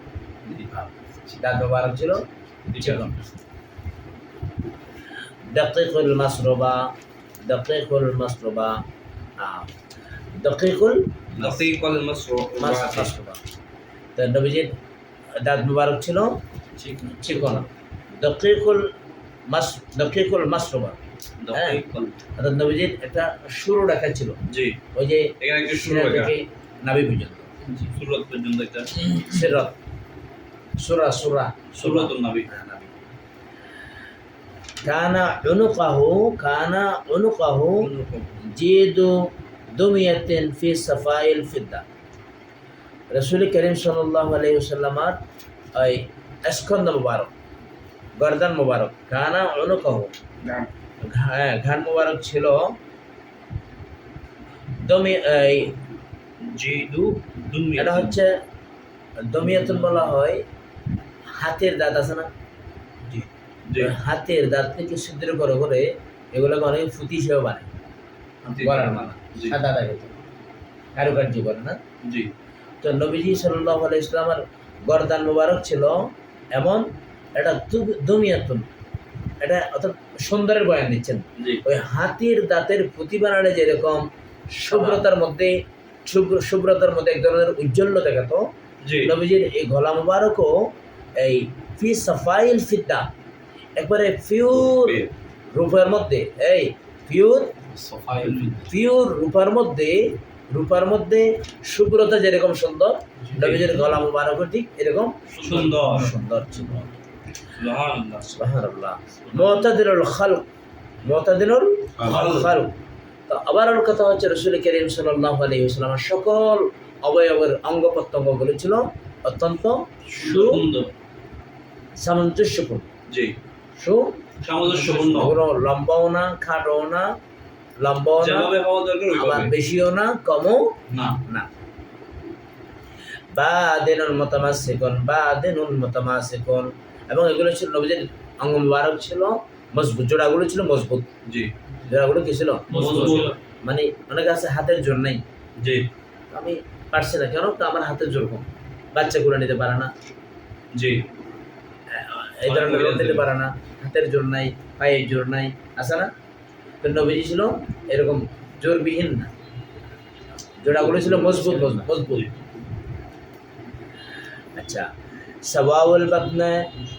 দাঁত মোবারক ছিল চিকন। দাকিকুল মাসরুবা, দাকিকুল মাসরুবা, দাকিকুল মাসরুবা, তো নবীজির দাঁত মোবারক ছিল চিকন। দাকিকুল মাসরুবা, অর্থাৎ নবীজির একটা সরু রেখা ছিল, জি, ওই যে এখানে একটা সরু সিনা রেখা। থেকে নাভি পর্যন্ত, সুরত পর্যন্ত একটা সিরাত, সুরা সুরতুন নবী। কানা উনুকাহু জিদু দুমিয়াতিন ফি সাফাইল ফিদ্দা। রাসূল করিম সাল্লাল্লাহু আলাইহি ওয়াসাল্লামের এই স্কন্দ মুবারক, গর্দান মুবারক, কানা উনুকাহু, ঘাড় মুবারক ছিল এটা হচ্ছে দমিয়াতুন বলা হয়, হাতের দাঁত আছে না, হাতের দাঁত থেকে ছিদ্র করে এগুলোকে অনেক ফুতি হিসেবে বানায়, গলার মালা, সাদা দাগে কারুকার্য করে না। জি, তো নবীজি সাল্লাল্লাহু আলাইহি ওয়াসাল্লামের গর্দান মুবারক ছিল এমন, এটা দমিয়াতুন, এটা অর্থাৎ সুন্দরের বয়ান দিচ্ছেন। জি, ওই হাতির দাঁতের পুঁতি বানালে যেরকম শুভ্রতার মধ্যে এক ধরনের উজ্জ্বল্য দেখাতো, জি, নবীজির এই গলা মুবারকও এই ফি সাফাইল ফিদ্দা, একবারে পিওর রূপের মধ্যে, এই পিওর রূপার মধ্যে শুভ্রতা যেরকম সুন্দর, নবীজির গলা মুবারকও ঠিক এরকম সুন্দর ছিল। সুবহানাল্লাহ। সুবহানাল্লাহ। মুতাদিলুল খালক। তো আবার কথা হচ্ছে, রাসূল করিম সাল্লাল্লাহু আলাইহি ওয়াসাল্লামের সকল অবয়বের অঙ্গ প্রত্যঙ্গগুলো ছিল অত্যন্ত সুন্দর, সামঞ্জস্যপূর্ণ, জি, সামঞ্জস্যপূর্ণ, লম্বাও না, খাটও না, লম্বাও না, যেভাবে হওয়া দরকার আবার ওইভাবে বেশিও না, কমও না। না। বাদিনুল মুতামাসিকুন, এবং এগুলো ছিল নবীজির অঙ্গ মুবারক ছিল মজবুত, জোড়াগুলো ছিল মজবুত, জি, জোড়াগুলো কি ছিল মজবুত, মানে অনেক আছে হাতের জোর নেই, জি, আমি পারছি না, কেন? তো আমার হাতের জোর কম, বাচ্চা করে নিতে পারে না, জি, এই ধরনের লোক দিতে পারে না, হাতের জোর নাই, পায়ের জোর নাই, আছে না? তো নবীজি ছিল এরকম জোরবিহীন না, জোড়াগুলো ছিল মজবুত। আচ্ছা, সাওয়াউল বাতনে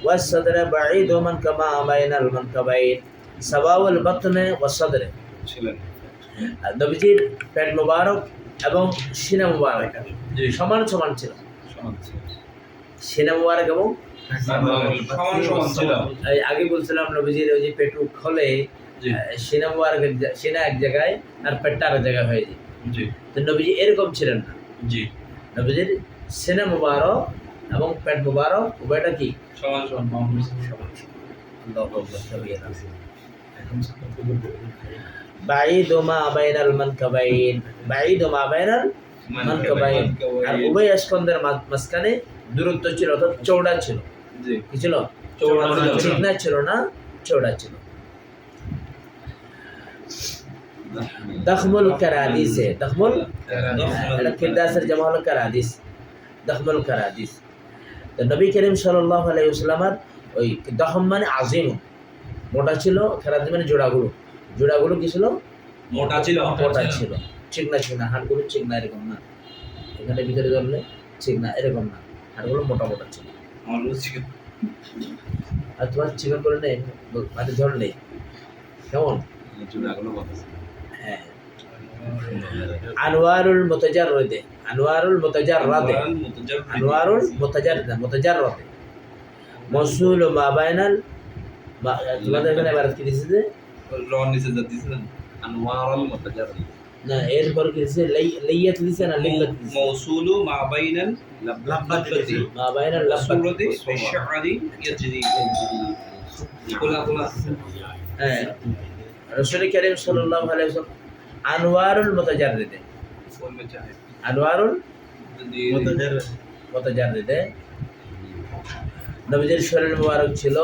ওয়াস সাদরে বাঈদ মান কামা বাইনাল মানকাবাইন। সাওয়াউল বাতনে ওয়াস সাদরে, ছিলেন। আর নবীজির পেট মোবারক এবং সিনা মোবারক জি। সমান সমান ছিল। সমান ছিল। সিনা মোবারক এবং সমান সমান ছিল। এই আগে বলছিলাম নবীজির ওই যে পেটু খোলে জি। সিনা মোবারক সিনা এক জায়গায় আর পেটটা আরেক জায়গায় হয়ে যায়। জি। তো নবীজি এরকম ছিলেন না। জি। নবীজির সিনা মোবারক এবং পেট মোবারক উভয়টা কি সমান সমান। সমান। বাঈদু মা বাইনাল মানকাবাইন, বাঈদু মা বাইনাল মানকাবাইন, আর উভয় স্কন্ধের মাঝখানে দূরত্ব ছিল, অর্থাৎ চওড়া ছিল। জি। কি ছিল? চওড়া ছিল। চিকনা ছিল না, চওড়া ছিল। দখমুল কারাদিসে, দখমুল এটা কিরদাসের জামা হলো কারাদিস, দখমুল কারাদিস। তো নবী করিম সাল্লাল্লাহু আলাইহি ওয়াসাল্লামের ওই দখম মানে আজিম, মোটা ছিল, কারাদিস মানে জোড়াগুলো, জোড়াগুলো কি ছিল? মোটা ছিল। মোটা ছিল, চিকনা চিকনা, হাড়গুলো চিকনা এরকম না, এখানে ভিতরে ধরলে চিকনা এরকম না, হাড়গুলো মোটা মোটা ছিল। আমার রুচি আর তোমার চিকন করে নেই, মাঝে ধরলে কেমন? হ্যাঁ। আনোয়ারুল মুতাজাররিদে, আনোয়ারুল মুতাজাররাদে, আনোয়ারুল মুতাজাররিদে, মুতাজাররাদে মওসুল মা বাইনাল, তোমাদের এখানে এবার কি দিছে যে রন নিচে যা দিছেন আনোয়ারুল মুতাজাররিদ। না, এরপর কি দিছে? লাইয়াত দিছে না লিল্লাত দিছে? মওসুলু মা বাইনাল লাব্বাতি মা বাইনাল লাব্বাত। সুরতি বিশআরি ইয়াজরি। কোলা কোলা। হ্যাঁ, রাসূল করিম সাল্লাল্লাহু আলাইহি ওয়াসাল্লাম আনোয়ারুল মুতাজাররিদে, ফোন মে চাহে আনোয়ারুল জি। মুতাজাররিদে নবীজির শরীর মুবারক ছিল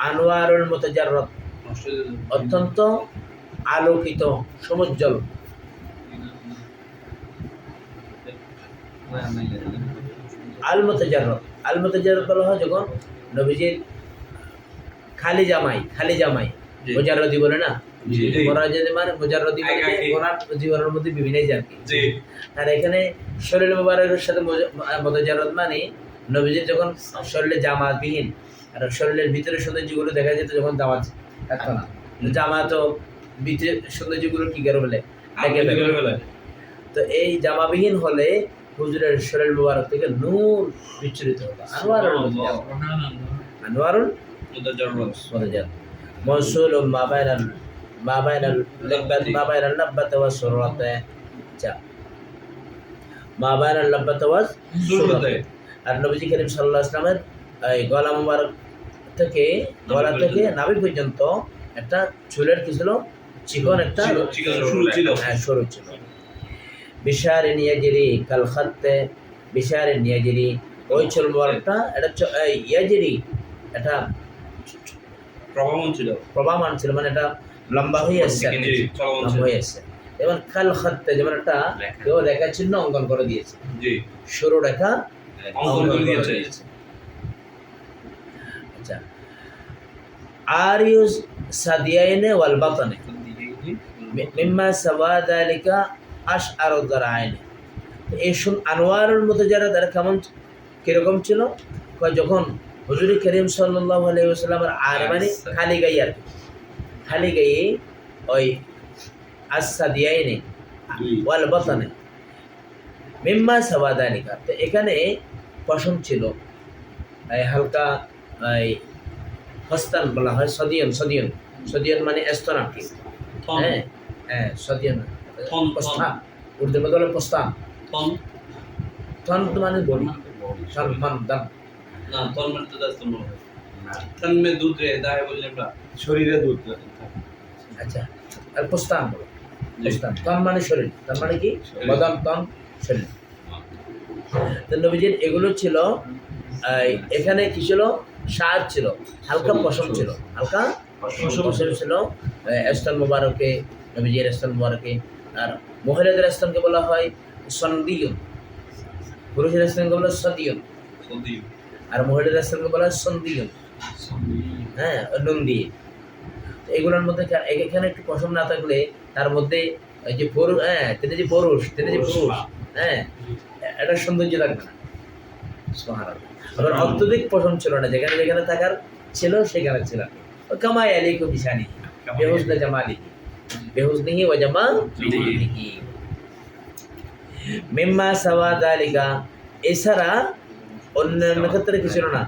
আনোয়ারুল মুতাজাররদ, অত্যন্ত আলোকিত, সমুজ্জ্বল। আল মুতাজাররদ, আল মুতাজাররদ বলা হয় যখন নবীজির খালি জামাই, খালি জামাই জি। মুজাররদি বলে না, জি। মুরাজ্জাদি মানে মুজাররদি মানে একাকী। ওনার জীবনের মধ্যে বিভিন্ন জাতি। জি। আর এখানে শরীর মুবারকের সাথে মুতাজাররদ মানে নবীজির যখন শরীরে জামাবিহীন, আর শরীরের ভিতরে সৌন্দর্যগুলো দেখা যেত যখন জামা থাকতো না, জামা তো ভিতরে সৌন্দর্যগুলো কি করে বলে ঢেকে ফেলে। তো এই জামাবিহীন হলে হুজুরের শরীর মুবারক থেকে নূর বিচ্ছুরিত হতো। আনোয়ারুল মুতাজাররদ, আনোয়ারুল মুতাজাররদ মুতাজাররদ মওসুল মা বাইনাল, মা বাইনাল লাব্বাত, মা বাইনাল লাব্বাত ওয়াস সুররাতে, আচ্ছা, মা বাইনাল লাব্বাত ওয়াস সুররাতে। আর নবীজি করিম সাল্লাল্লাহু আলাইহি ওয়াসাল্লামের এই গলা মুবারক থেকে, গলা থেকে নাভি পর্যন্ত একটা চুলের কি ছিল? চিকন একটা শুরু ছিল। হ্যাঁ, সরু ছিল। বিশারিন ইয়াজরি কাল খাত্তে, বিশারিন ইয়াজরি, ওই চুল মুবারকটা এটা ইয়াজরি, এটা প্রভাবন ছিল। প্রবাহমান ছিল, মানে এটা লম্বা হয়ে আসছে, জি, চলমান লম্বা ছিল। হয়ে আসছে। এবং কাল খাত্তে যেমন একটা কেউ রেখা চিহ্ন অঙ্কন করে দিয়েছে, জি। সরু রেখা অঙ্কন করে দিয়েছে। আচ্ছা, আরিউস সাদিয়াইনে ওয়াল বাতনে মিম্মা সাওয়া যালিকা আশআরু যারাইনে। এই আনোয়ারুল মুতাজাররদ কেমন, কিরকম ছিল? যখন হুজুর করিম সাল্লাল্লাহু আলাইহি ওয়াসাল্লামের আর মানে খালি গায়ে, আর খালি গায়ে ওই আসাদিয়াইনে ওয়াল বাতনে মিম্মা সাওয়া যালিকা। তো এখানে পশম ছিল, এই হালকা এই হস্তান বলা হয়, সদিয়ন, সদিয়ন, সদিয়ন মানে স্তন আর কি। হ্যাঁ হ্যাঁ, সদিয়ন পস্তা, উর্দু মধ্যে হলো পস্তা। থন মানে বডি, থন মান দাম। না, তন মানে তো দাস তন হয়। তন মে দুধ रहता है বললে আমরা। শরীরে দুধ। আচ্ছা, আর পস্তান বলো, পস্তান। তন মানে শরীর, তন মানে কি? বদন, তন, শরীর। তো নবীজির এগুলো ছিল। এখানে কি ছিল? শাদ ছিল, হালকা পশম ছিল, হালকা পশম ছিল স্তন মুবারকে, নবীজির স্তন মুবারকে। আর মহিলাদের স্তনকে বলা হয় সন্দিয়ন, পুরুষের স্তনকে বলা হয় সদিয়ন, আর মহিলাদের স্তনকে বলা হয় সন্দিয়ন। হ্যাঁ, নুন দিয়ে। এগুলোর মধ্যে এখানে একটু পশম না থাকলে তার মধ্যে এই যে পুরুষ, হ্যাঁ তিনি যে পুরুষ, তিনি যে পুরুষ, হ্যাঁ, এটা সৌন্দর্য থাকবে না। সুবহানাল্লাহ। আবার অত্যধিক পশম ছিল না, যেখানে যেখানে থাকার ছিল সেখানে ছিল। কামা ইয়ালিকু বিশানি বিহুসনি জামালি বিহুসনিহি ওয়া জামালিহি মিম্মা সাওয়া যালিকা। এছাড়া অন্যান্য ক্ষেত্রে কি ছিল না,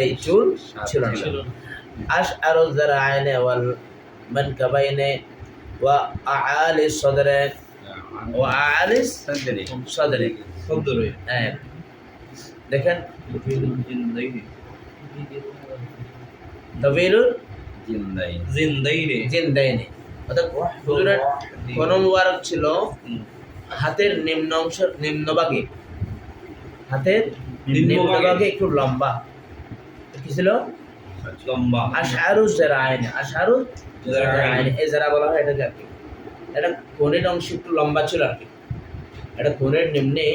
এই চুল ছিল না। আশআরু যারাইনে ওয়াল মানকাবাইনে ওয়া আআলি সদরে ওয়া আআলি সদরে। হ্যাঁ দেখেন তবিলুল জিন্দাইনে, অর্থাৎ হুজুরের কোন মুবারক ছিল হাতের নিম্ন অংশ, নিম্নভাগে, হাতের নিম্নভাগে একটু লম্বা। কি ছিল? লম্বা। আশআরু যারাইনে, আশআরু যারাইনে, এই যারা বলা হয় এটাকে আর কি, এটা কোণের অংশ একটু লম্বা ছিল আর কি। এটা কোণের নিম্নে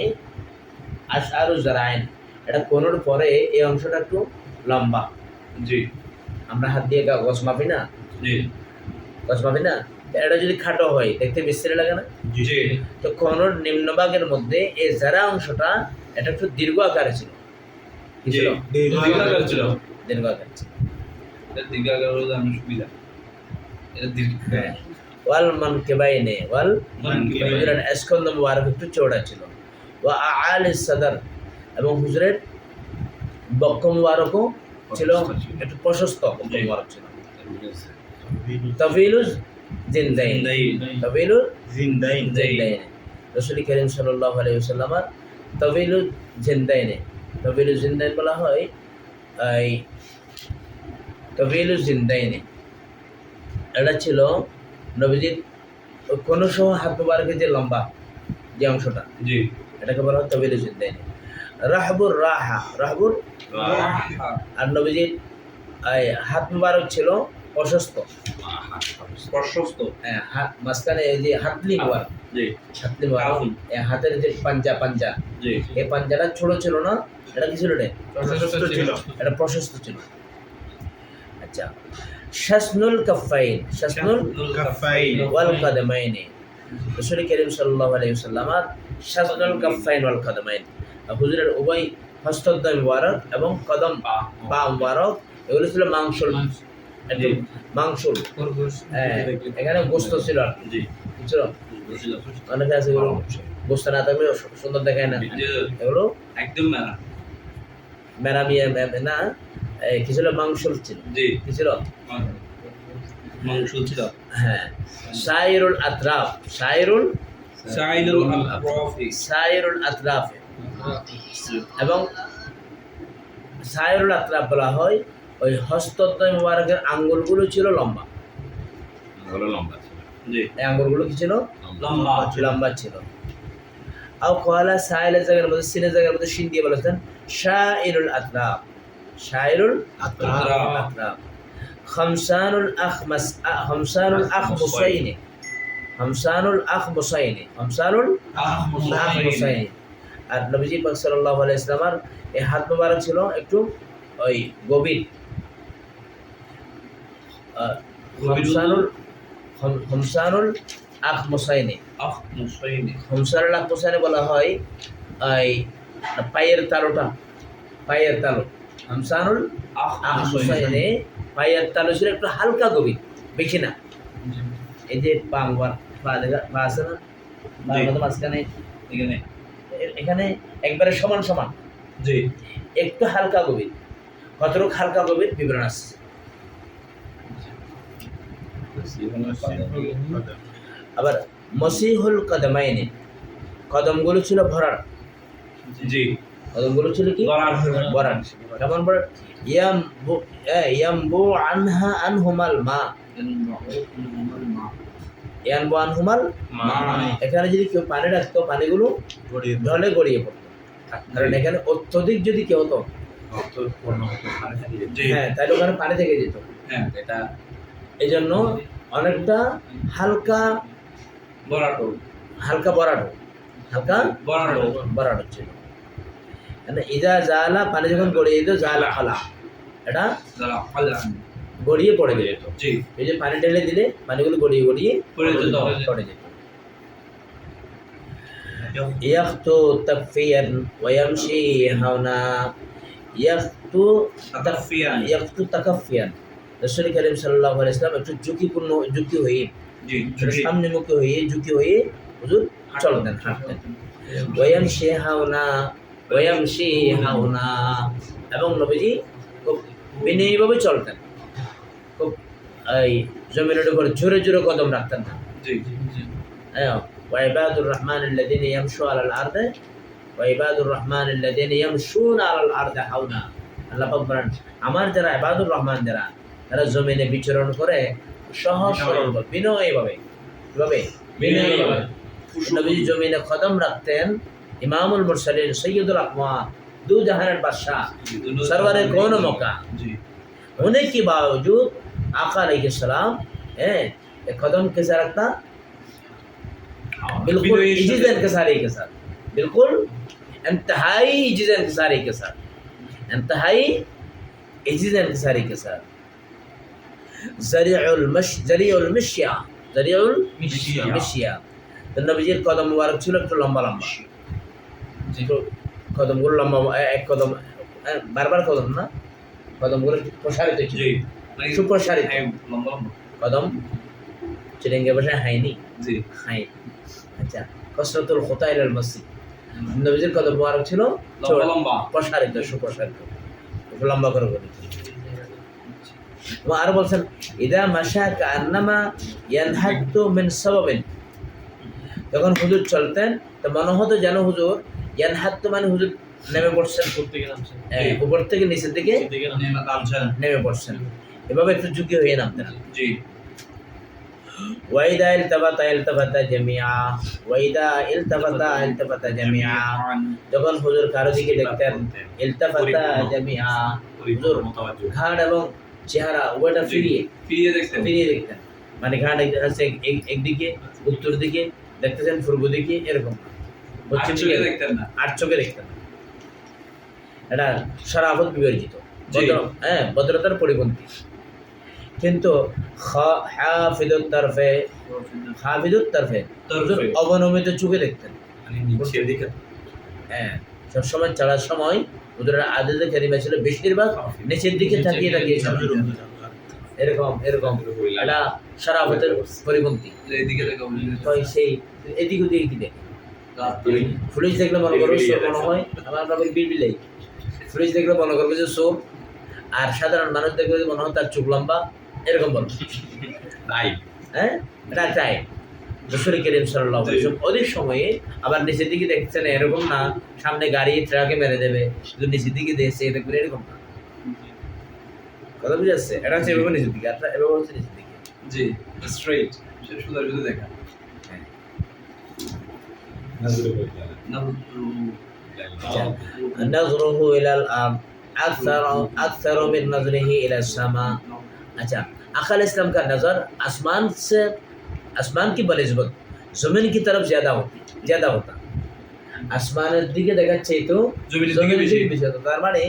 আশআরু যারাইন, এটা কোণের পরে এই অংশটা একটু লম্বা। জি আমরা হাত দিয়ে গছ মাপি না, জি গছ মাপি না, তো এটা যদি খাটো হয় দেখতে বিশ্রী লাগে না? জি তো কোণের নিম্নভাগের মধ্যে এই যারা অংশটা এটা একটু দীর্ঘ আকারে ছিল। কি ছিল? দীর্ঘাকার ছিল। দীর্ঘ আকারে ছিল। এটা দীর্ঘাকার হলে আমি সুবিধা। এটা দীর্ঘ। হ্যাঁ, ওয়াল মানকিবাইনে, ওয়াল মানকিবাইনে। হুজুরের স্কন্দ মুবারক একটু চওড়া ছিল। ওয়া আআলি সাদর, এবং হুজুরের বক্ষ মুবারকও ছিল একটু প্রশস্ত, বক্ষ মুবারক ছিল। তফিলুজ জিন্দাইন, তফিলুজ জিন্দাইনে, রাসূল করিম সাল্লাল্লাহু আলাইহি ওয়াসাল্লামের তফিলুজ জিন্দাইনে, তফিলুজ জিন্দাইন বলা হয় এই তফিলুজ জিন্দাইনে। এটা ছিল নবীজির কোন সহ হাত মুবারকের যে লম্বা যে অংশটা, জি এটাকে বলা হয় তফিলুজ জিন্দাইনে। রাহবুর রাহা, রাহবুর, আর নবীজির এই হাত মুবারক ছিল প্রশস্ত, প্রশস্ত। হ্যাঁ, হাত মাঝখানে এই যে হাতলি মুবারক, জি হাতলি মুবারক, এই হাতের যে পাঞ্জা, জি এই পাঞ্জাটা ছোট ছিল না, এটা কি ছিল রে? প্রশস্ত ছিল। এটা প্রশস্ত ছিল। আচ্ছা, শাসনুল কাফাইন, শাসনুল ওয়াল কাদামাইনি, রাসূল করিম সাল্লাল্লাহু আলাইহি ওয়াসাল্লাম শাসনুল কাফাইন ওয়াল কাদামাইন, হুজুরের উভয় হস্তদ্বয় মুবারক এবং কদম পা মুবারক এগুলো ছিল মাংসল, একটু মাংসল। হ্যাঁ, এখানে গোস্ত ছিল আর কি। জি কি ছিল? অনেকে আছে এগুলো গোস্ত না থাকলে সুন্দর দেখায় না, এগুলো একদম না। মেরামিয়া না, কি ছিল? মাংসল ছিল। জি কি ছিল? মাংস ছিল। হ্যাঁ, সাইরুল আতরাফ, সাইরুল সাইলুল আফরাফি। সাইরুল আতরাফ, এবং সাইরুল আতরাফ বলা হয় ওই হস্তদ্বয় মুবারকের আঙ্গুলগুলো ছিল লম্বা। জি এই আঙ্গুলগুলো কি ছিল? লম্বা লম্বা ছিল। আও কয়লা সাইলের জায়গার মধ্যে, সিনের জায়গার মধ্যে শিন দিয়ে বলেছেন শাইরুল আতরাফ, শাইরুল আতরাফ। খামসানুল আখমাস, খামসানুল আখমুসাইনি, খামসানুল আখমুসাইনি, খামসানুল আখমুসাইনি। আর নবীজি পাক সাল্লাল্লাহু আলাইহি ওয়াসাল্লামের এই হাত মুবারক ছিল একটু ওই গভীর। খামসানুল আখমুসাইনি, খামসানুল আখমুসাইনি বলা হয় এই পায়ের তালুটা, পায়ের তালু। খামসানুল আখমুসাইনি, পায়ের তালু ছিল একটু হালকা গভীর, বেশি না। এই যে পা মুবারক, পা দেখা, পা আছে না, পায়ের মধ্যে মাঝখানে এখানে এখানে একবারে সমান সমান, জি একটু হালকা গভীর। কতটুকু হালকা গভীর বিবরণ আসছে। আবার মসিহুল কদমাইনি, কদমগুলো ছিল ভরাট, জি কদমগুলো ছিল কি? ভরাট। কেমন ভরাট? ইয়ামবু আনহা আনহুমাল মা, ইয়ামবু আনহুমাল মা। এখানে যদি কেউ পানি রাখতো, পানিগুলো ঢলে গড়িয়ে পড়তো। কারণ এখানে অত্যধিক যদি কেউ হতো, হ্যাঁ, তাহলে ওখানে পানি থেকে যেত। হ্যাঁ এটা এই জন্য অনেকটা হালকা বরাটো, হালকা বরাটো, হালকা বরাটো বরাটো ছিল। মানে ইজা জালা, পানি যখন গড়িয়ে যেত, জালা খালা, এটা যারা ফালা গড়িয়ে পড়ে যেত। জি এই যে পানি ঢেলে দিলে পানিগুলো গড়িয়ে গড়িয়ে পড়ে যেত। পড়ে যেত। ইয়াখতু তাকফিয়ান ওয়া ইয়ামশি হাওনা ইয়াখতু তাকাফিয়ান রাসূল করিম সাল্লাল্লাহু আলাইহি ওয়াসাল্লাম একটু ঝুঁকি হয়ে জি সামনেমুখী হয়ে ঝুঁকি হয়ে হুজুর চলতেন হাঁটতেন ওয়া ইয়ামশি হাওনা এবং নবীজি খুব বিনয়ীভাবে চলতেন খুব এই জমিনের উপর জোরে জোরে কদম রাখতেন না জি وعباد الرحمن الذين يمشون على الأرض وعباد الرحمن الذين يمشون على الأرض حونا আল্লাহ পাক বলেন আমার যারা ইবাদুর রহমান যারা তারা জমিনে বিচরণ করে সহজ সরল বিনয়ীভাবে বিনয়ীভাবে নবী জমিনে কদম রাখতেন ইমামুল মুরসালিন সৈয়দুল আকওয়াম দু জাহানের বাদশা সরওয়ারে কৌন মক্কা जी होने के बावजूद आका अलैहिस्सलाम कदम कैसा रखता बिल्कुल इज्जत इंकिसारी के साथ बिल्कुल इंतहाई इज्जत इंकिसारी के साथ इंतहाई इज्जत इंकिसारी के साथ जरियुल मिशिया तो नबीजीर कदम मुबारक ছিল একটু লম্বা লম্বা তো কদমগুলো লম্বা এক কদম বারবার কদম না কদমগুলো প্রসারিত ছিল जी সুপ্রসারিত लंबा लंबा কদম চিরেঙ্গে ভাষায় হাইনি जी হাই আচ্ছা কসরতুল খুতা ইলাল মসজিদ নবীজির কদম মুবারক ছিল लंबा लंबा প্রসারিত সুপ্রসারিত একটু লম্বা করে বলেছে আর বলছেন ইদা মাশা কান্নামা ইয়ানহাতু মিন সাবাবিন যখন হুজুর চলতেন তো মনে হতো যেন হুজুর ইয়ানহাতু মানে হুজুর নেমে পড়ছেন উপর থেকে নিচের দিকে নেমে পড়ছেন এভাবে একটু ঝুঁকি হয়ে নামতেন जी ওয়াইদা ইলতাফাতা জামিআ যখন হুজুর কারো দিকে দেখতেন ইলতাফাতা জামিআ হুজুর ঘাড় এবং চেহারা ওটা ফিরিয়ে দেখতেন মানে ঘাড় একদিকে উত্তর দিকে দেখতেছেন পূর্ব দিকে এরকম পশ্চিম দিকে দেখতেন না আর চোখে দেখতেন না। এটা শরাফত বিবর্জিত ভদ্রতার পরিপন্থী কিন্তু হাফিদুত তরফে অবনমিত চোখে দেখতেন সবসময় চলার সময় হুজুরের আদেদে কারিমা ছিল বেশিরভাগ নিচের দিকে তাকিয়ে এরকম এটা শরাফতের পরিপন্থী সেই এদিক ওদিক কি দেখে পুলিশ দেখলে মনে করবে মনে হয় আমার বাবার বিলবিলাই পুলিশ দেখলে মনে করবে যে সোপ আর সাধারণ মানুষ দেখবে মনে হয় তার চোখ লম্বা এরকম বলবে এটা চাই রাসূল করিম সাল্লাল্লাহু আলাইহি ওয়াসাল্লাম অধিক সময়ে আবার নিচের দিকে দেখছেন এরকম না সামনে গাড়ি ট্রাকে মেরে দেবে শুধু নিচের দিকে দেখছে দেখবেন এরকম না কথা বুঝে আসছে এটা হচ্ছে এভাবে নিচের দিকে আর এভাবে হচ্ছে নিচের দিকে जी स्ट्रेट সে সুন্দর শুধু দেখা نظره إلى الأرض أكثر من نظره إلى السماء अच्छा आका इस्लाम का नज़र आसमान की बनिस्बत ज़मीन की तरफ ज़्यादा होता आसमाনের দিকে দেখাচ্ছে তো জমিনের দিকে বেশি होता তার মানে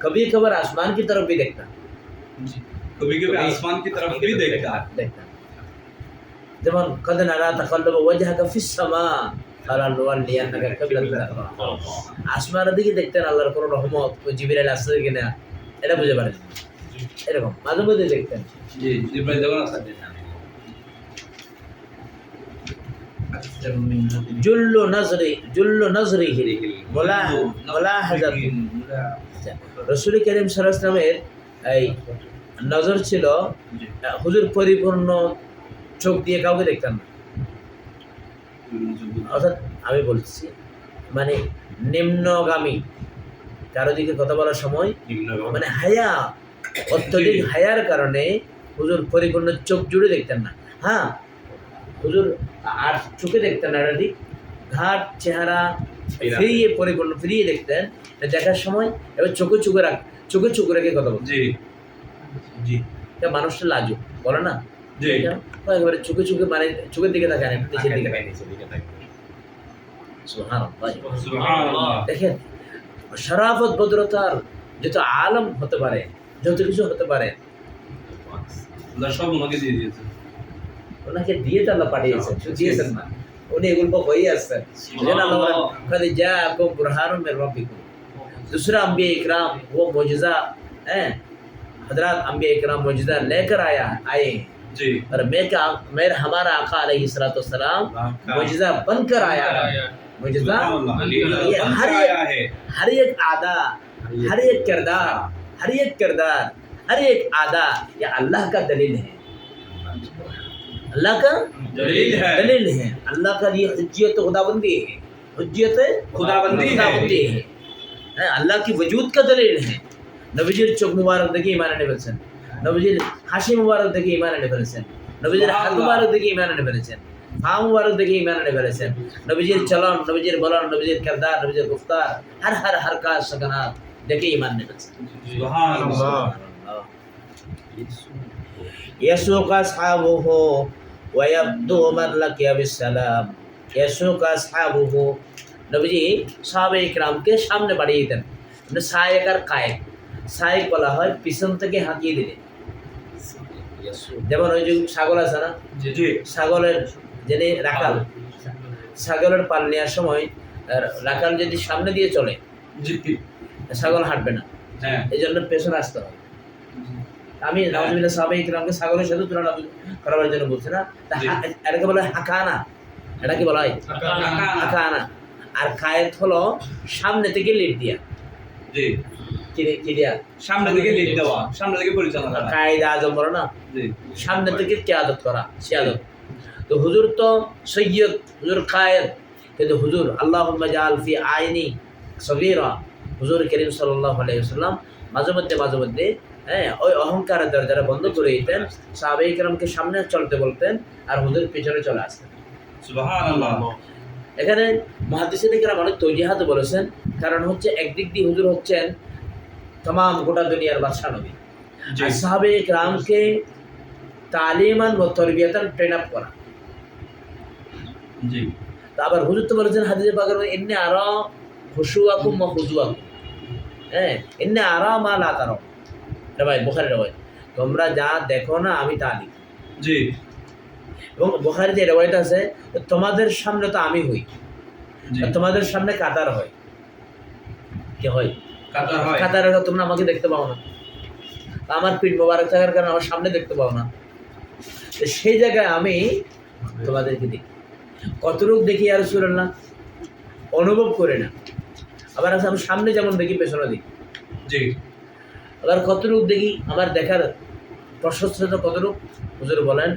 कभी कभार आसमान की तरफ भी देखता कभी कभी आसमान की तरफ भी देखता যেমন قد نرى تقلب وجهك في السماء ফালানুওয়াল্লিয়ান্নাকা কিবলাতান তারদাহা আসমানের দিকে দেখতেন আল্লাহর কোন রহমত ও জিবরাইল আসছে কিনা এটা বুঝে পারেন এরকম মাঝে মধ্যে দেখতেন জি জিবরাইল যখন আসছে জুল্লু নজরিহি মুলাহাজাত রাসূল করিম সাল্লাল্লাহু আলাইহি ওয়াসাল্লামের এই নজর ছিল হুজুর পরিপূর্ণ চোখ দিয়ে কাউকে দেখতেন না অর্থাৎ আমি বলছি মানে নিম্নগামী কারো দিকে কথা বলার সময় মানে হায়া অত্যধিক হায়ার কারণে হুজুর পরিপূর্ণ চোখ জুড়ে দেখতেন না হ্যাঁ হুজুর আর চোখে দেখতেন না এটা ঠিক ঘাট চেহারা ফিরিয়ে দেখতেন দেখার সময় এবার চোখে রেখে কথা বলতেন জি মানুষটা লাজুক বলে না জি একেবারে চোখে মানে চোখের দিকে তাকায় না নিচের দিকে তাকায় সুবহানাল্লাহ দেখেন শরাফত ভদ্রতার যত আলম হতে পারে যত কিছু হতে পারে আল্লাহ সব ওনাকে দিয়ে দিয়েছে ওনাকে দিয়ে তো আল্লাহ পাঠিয়েছেন দিয়েছেন না উনি এগুলো হয়ে আসছেন। যেন আল্লাহ বলেন قد جاءكم برهان من ربكم। दूसरा अंबिया इकराम वो मौजज़ा हैं, हजरत अंबिया इकराम मौजज़ा लेकर आए हैं, जी और मेरा हमारा आका अलैहिस्सलाम मौजज़ा बनकर आया है। मौजज़ा ये हर एक आदा, हर एक किरदार, हर एक आदा ये अल्लाह का दलील है, अल्लाह का दलील है, अल्लाह का ये हुज्जत खुदाबंदी है, हुज्जत खुदाबंदी है, আল্লাহ কি वजूद का दलील है। নবীজির চোখ মুবারক দেখে ঈমান এনে ফেলেছেন, নবীজির হাসি মুবারক দেখে ঈমান এনে ফেলেছেন, নবীজির হাত মুবারক দেখে ঈমান এনে ফেলেছেন, পা মুবারক দেখে ঈমান এনে ফেলেছেন, নবীজির চলন, নবীজির বলন, নবীজির কিরদার, নবীজির গুফতার, हर हरकत सकनात দেখে ঈমান এনে ফেলেছেন। সুবহানাল্লাহ। يسوق أصحابه ويبدو من لقي بالسلام। يسوق أصحابه নবীজি সাহাবে ইকরামকে সামনে বাড়িয়ে দিতেন। মানে সায়েক আর কায়েক, সায়েক বলা হয় পিছন থেকে হাঁকিয়ে দিলে। যেমন ওই যে ছাগল আছে না, জি ছাগলের যিনি রাখাল, ছাগলের পাল নেওয়ার সময় রাখাল যদি সামনে দিয়ে চলে জি ছাগল হাঁটবে না, হ্যাঁ এই জন্য পেছনে আসতে হবে। আমি নাউজুবিল্লাহ সাহাবে ইকরামকে ছাগলের সাথে তুলনা করার জন্য বলছি না, এটাকে বলা হয় হাকানা। এটা কি বলা হয়? হাকানা। আর কায়েত হলো সামনে থেকে লিড দিয়া, জি কি দিয়া সামনে থেকে লিড দেওয়া, সামনে থেকে পরিচালনা করা। কায়েদ আজম বলো না, জি সামনে থেকে কিয়াদত করা, সিয়াদত। তো হুজুর তো সৈয়দ, হুজুর কায়েদ, কিন্তু হুজুর আল্লাহুম্মা জাআল ফি আইনি সগীরা, হুজুর করিম সাল্লাল্লাহু আলাইহি ওয়াসাল্লাম মাঝে মধ্যে ওই অহংকারের দরজাটা বন্ধ করে দিতেন, সাহাবে ইকরামকে সামনে চলতে বলতেন আর হুজুর পিছনে চলে আসতেন। সুবহানাল্লাহ। এখানে মুহাদ্দিসিন কিরাম অনেক তওজিহাত বলেছেন, কারণ হচ্ছে একদিক দিয়ে হুজুর হচ্ছেন तमाम গোটা দুনিয়ার বাদশা নবী, আর সাহাবে ইকরামকে তালিমান ও তরবিয়াতান ট্রেন আপ করা। জি তো আবার হুজুর তো বলেছেন হাদিসে পাকের মধ্যে ইন্নী আরা খুশুআকুম ওয়া খুজুআকুম, ইন্নী আরা মা লা তারাও, রওয়ায়াত বুখারী রওয়ায়াত, তোমরা যা দেখো না আমি তা দেখি। জি এবং বুখারীতে রওয়ায়াত আছে তোমাদের সামনে তো আমি হই, আর তোমাদের সামনে কাতার হয়। কি হয়? কাতার হয়। তোমরা আমাকে দেখতে পাও না, আমার পিঠ মোবারক থাকার কারণে আমার সামনে দেখতে পাও না, তো সেই জায়গায় আমি তোমাদেরকে দেখি। কতটুক দেখি ইয়া রাসূলুল্লাহ? অনুভব করে না। আবার আছে আমি সামনে যেমন দেখি পেছনে দেখি। জি আবার কতটুক দেখি, আমার দেখার প্রশস্ততা কতটুক? হুজুর বলেন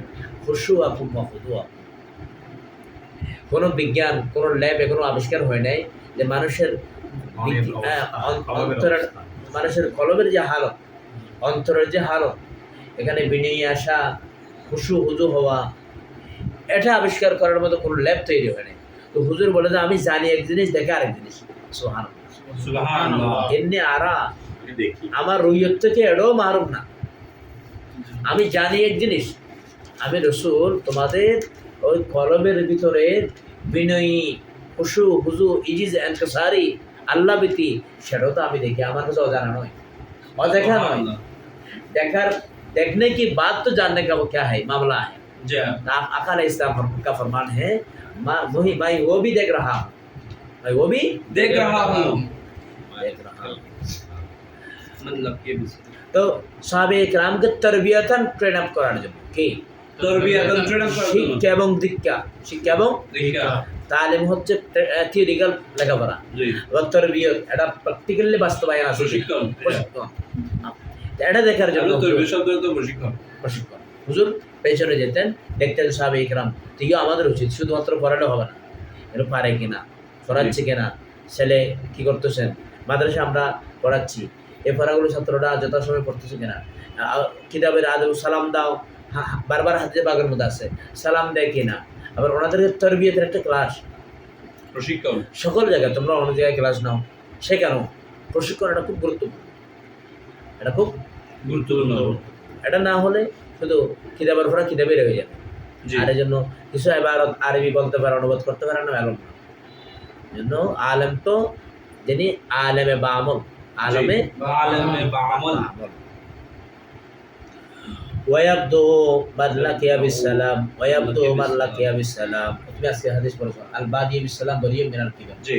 খুশুআকুম ওয়া খুদুআকুম। কোনো বিজ্ঞান, কোনো ল্যাবে কোনো আবিষ্কার হয় নাই যে মানুষের অন্তরের, মানুষের কলবের যে হালত, অন্তরের যে হালত, এখানে বিনয়ী আসা, খুশু হুজু হওয়া, এটা আবিষ্কার করার মতো কোনো ল্যাব তৈরি হয় নাই। তো হুজুর বলে যে আমি জানি এক জিনিস, দেখে আরেক জিনিস। সুবহানাল্লাহ। এমনি আরা আমার রুইয়ত থেকে এটাও মারুম না। আমি জানি এক জিনিস, আমি রসুল তোমাদের ওই কলবের ভিতরে বিনয়ী, খুশু হুজু, ইজিজ এনকাসারি, আল্লাহ ভীতি, সেটাও তো আমি দেখি। আমার কাছে অজানা নয়, অদেখা নয়। देखार देखने की बात तो जानने का वो क्या है, मामला है। आका अलैहिस्सलाम का फरमान है, मैं वो भी देख रहा हूँ, मैं वो भी देख रहा हूँ। मतलब ये भी तो সাহাবে ইকরামকে তরবিয়াতান ট্রেন আপ করার জন্য কি তরবিয়াতান ট্রেন আপ করার জন্য শিক্ষা এবং দীক্ষা, শিক্ষা এবং দীক্ষা, তালিম হচ্ছে থিওরিক্যাল লেখাপড়া, জি এবং তরবিয়ত এটা প্র্যাকটিক্যালি বাস্তবায়ন আছে, প্রশিক্ষণ। এটা দেখার জন্য তরবিয়ত শব্দ তো প্রশিক্ষণ। প্রশিক্ষণ। হুজুর পেছনে যেতেন, দেখতেন সাহাবে ইকরাম। তুইও আমাদের উচিত শুধুমাত্র পড়ালে হবে না, এটা পারে কিনা, পড়াচ্ছে কিনা, ছেলে কি করতেছেন, মাদ্রাসা আমরা পড়াচ্ছি, এই পড়াগুলো ছাত্ররা যথাসময় পড়তেছে কিনা, কিতাবের আদব সালাম দাও, বারবার হাদিসে পাকের মধ্যে আছে, সালাম দেয় কিনা। আবার ওনাদের তরবিয়তের একটা ক্লাস, প্রশিক্ষণ সকল জায়গায় তোমরা অন্য জায়গায় ক্লাস নাও, শেখানো, প্রশিক্ষণ, এটা খুব গুরুত্বপূর্ণ, এটা খুব গুরুত্বপূর্ণ। এটা না হলে শুধু কিতাবের পড়া কিতাবেই রয়ে যাবে। আর এই জন্য কিছু ইবারত আরবি বলতে পারে, অনুবাদ করতে পারে না, আলম জন্য আলেম তো যিনি আলেমে বা আমল, আলেমে বা আমল। ওয়ায়াবদু মাল্লাকিয়া বিসসালাম ওয়ায়াবদু মাল্লাকিয়া বিসসালাম। তুমি আজকে হাদিস পড়ছো আল বাদি বিসসালাম বরিয়ুম মিনাল কিবার। জি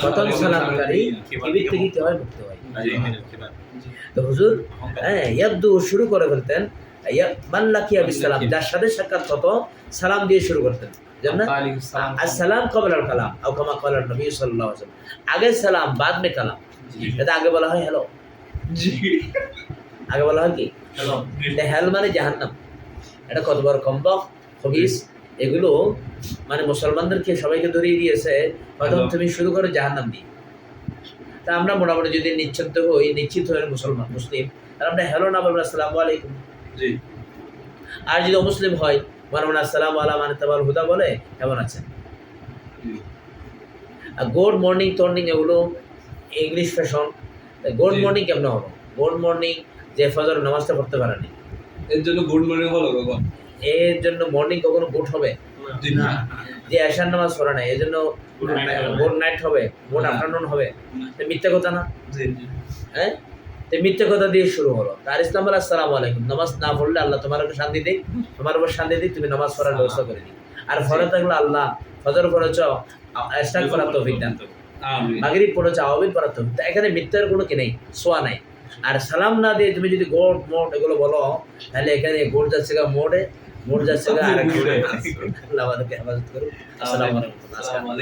প্রথম সালামকারী কিবির থেকে কি হয় মুক্ত হয়। জি তো হুজুর ইয়াবদু শুরু করে ফেলতেন মাল্লাকিয়া বিসসালাম, যার সাথে সাক্ষাৎ হতো সালাম দিয়ে শুরু করতেন। জানেন আসসালাম কবল আল কালাম আও কামা ক্বালা নবী সাল্লাল্লাহু আলাইহি ওয়াসাল্লাম, আগে সালাম বাদ মে কালাম। এটা আগে বলা হয় হ্যালো, জি আগে বলা হয় কি হ্যালো হেল মানে জাহান্নাম। এটা কত বড় কমবখ খবিস, এগুলো মানে মুসলমানদেরকে সবাইকে ধরিয়ে দিয়েছে। প্রথম তুমি শুরু করো জাহান্নাম দিয়ে। তা আমরা মোটামুটি যদি নিশ্চিন্ত হই মুসলমান মুসলিম, তাহলে আমরা হ্যালো না বলবো আসসালামু আলাইকুম। জি আর যদি অমুসলিম হয় মানে আসসালামু আলা মান তাবাল হুদা বলে কেমন আছেন। আর গুড মর্নিং টর্নিং এগুলো ইংলিশ ফ্যাশন। গুড জি। মর্নিং কেমন হলো? গুড মর্নিং যে ফজর নামাজটা পড়তে পারেনি, এর জন্য গুড মর্নিং হলো কখন? এর জন্য মর্নিং কখনো গুড হবে? জি না যে এশার নামাজ পড়ে না এর জন্য গুড নাইট হবে, গুড না। আফটারনুন হবে? তো মিথ্যা কথা না? জি হ্যাঁ, তো মিথ্যা কথা দিয়ে শুরু হলো। তার ইসলাম বলে আসসালামু আলাইকুম, নামাজ না পড়লে আল্লাহ তোমার উপর শান্তি দিক, তোমার উপর শান্তি দিক, তুমি নামাজ পড়ার ব্যবস্থা করে দিই। আর ফরে থাকলে আল্লাহ ফজর পড়েছ ইস্তাগ করার তৌফিক দান করুন, আমিন মাগরিব পড়েছ আওয়াবিন পড়ার তৌফিক। তো এখানে মিথ্যার কোনো কি নেই, সোয়া নাই। আর সালাম না দিয়ে তুমি যদি গোড মোড এগুলো বলো, তাহলে এখানে গোড যাচ্ছে গা মোড়ে, মোড় যাচ্ছে গা আরেক মোড়ে। আল্লাহ আমাদেরকে হেফাজত করুন। আসসালামু আলাইকুম। আসসালামু আলাইকুম।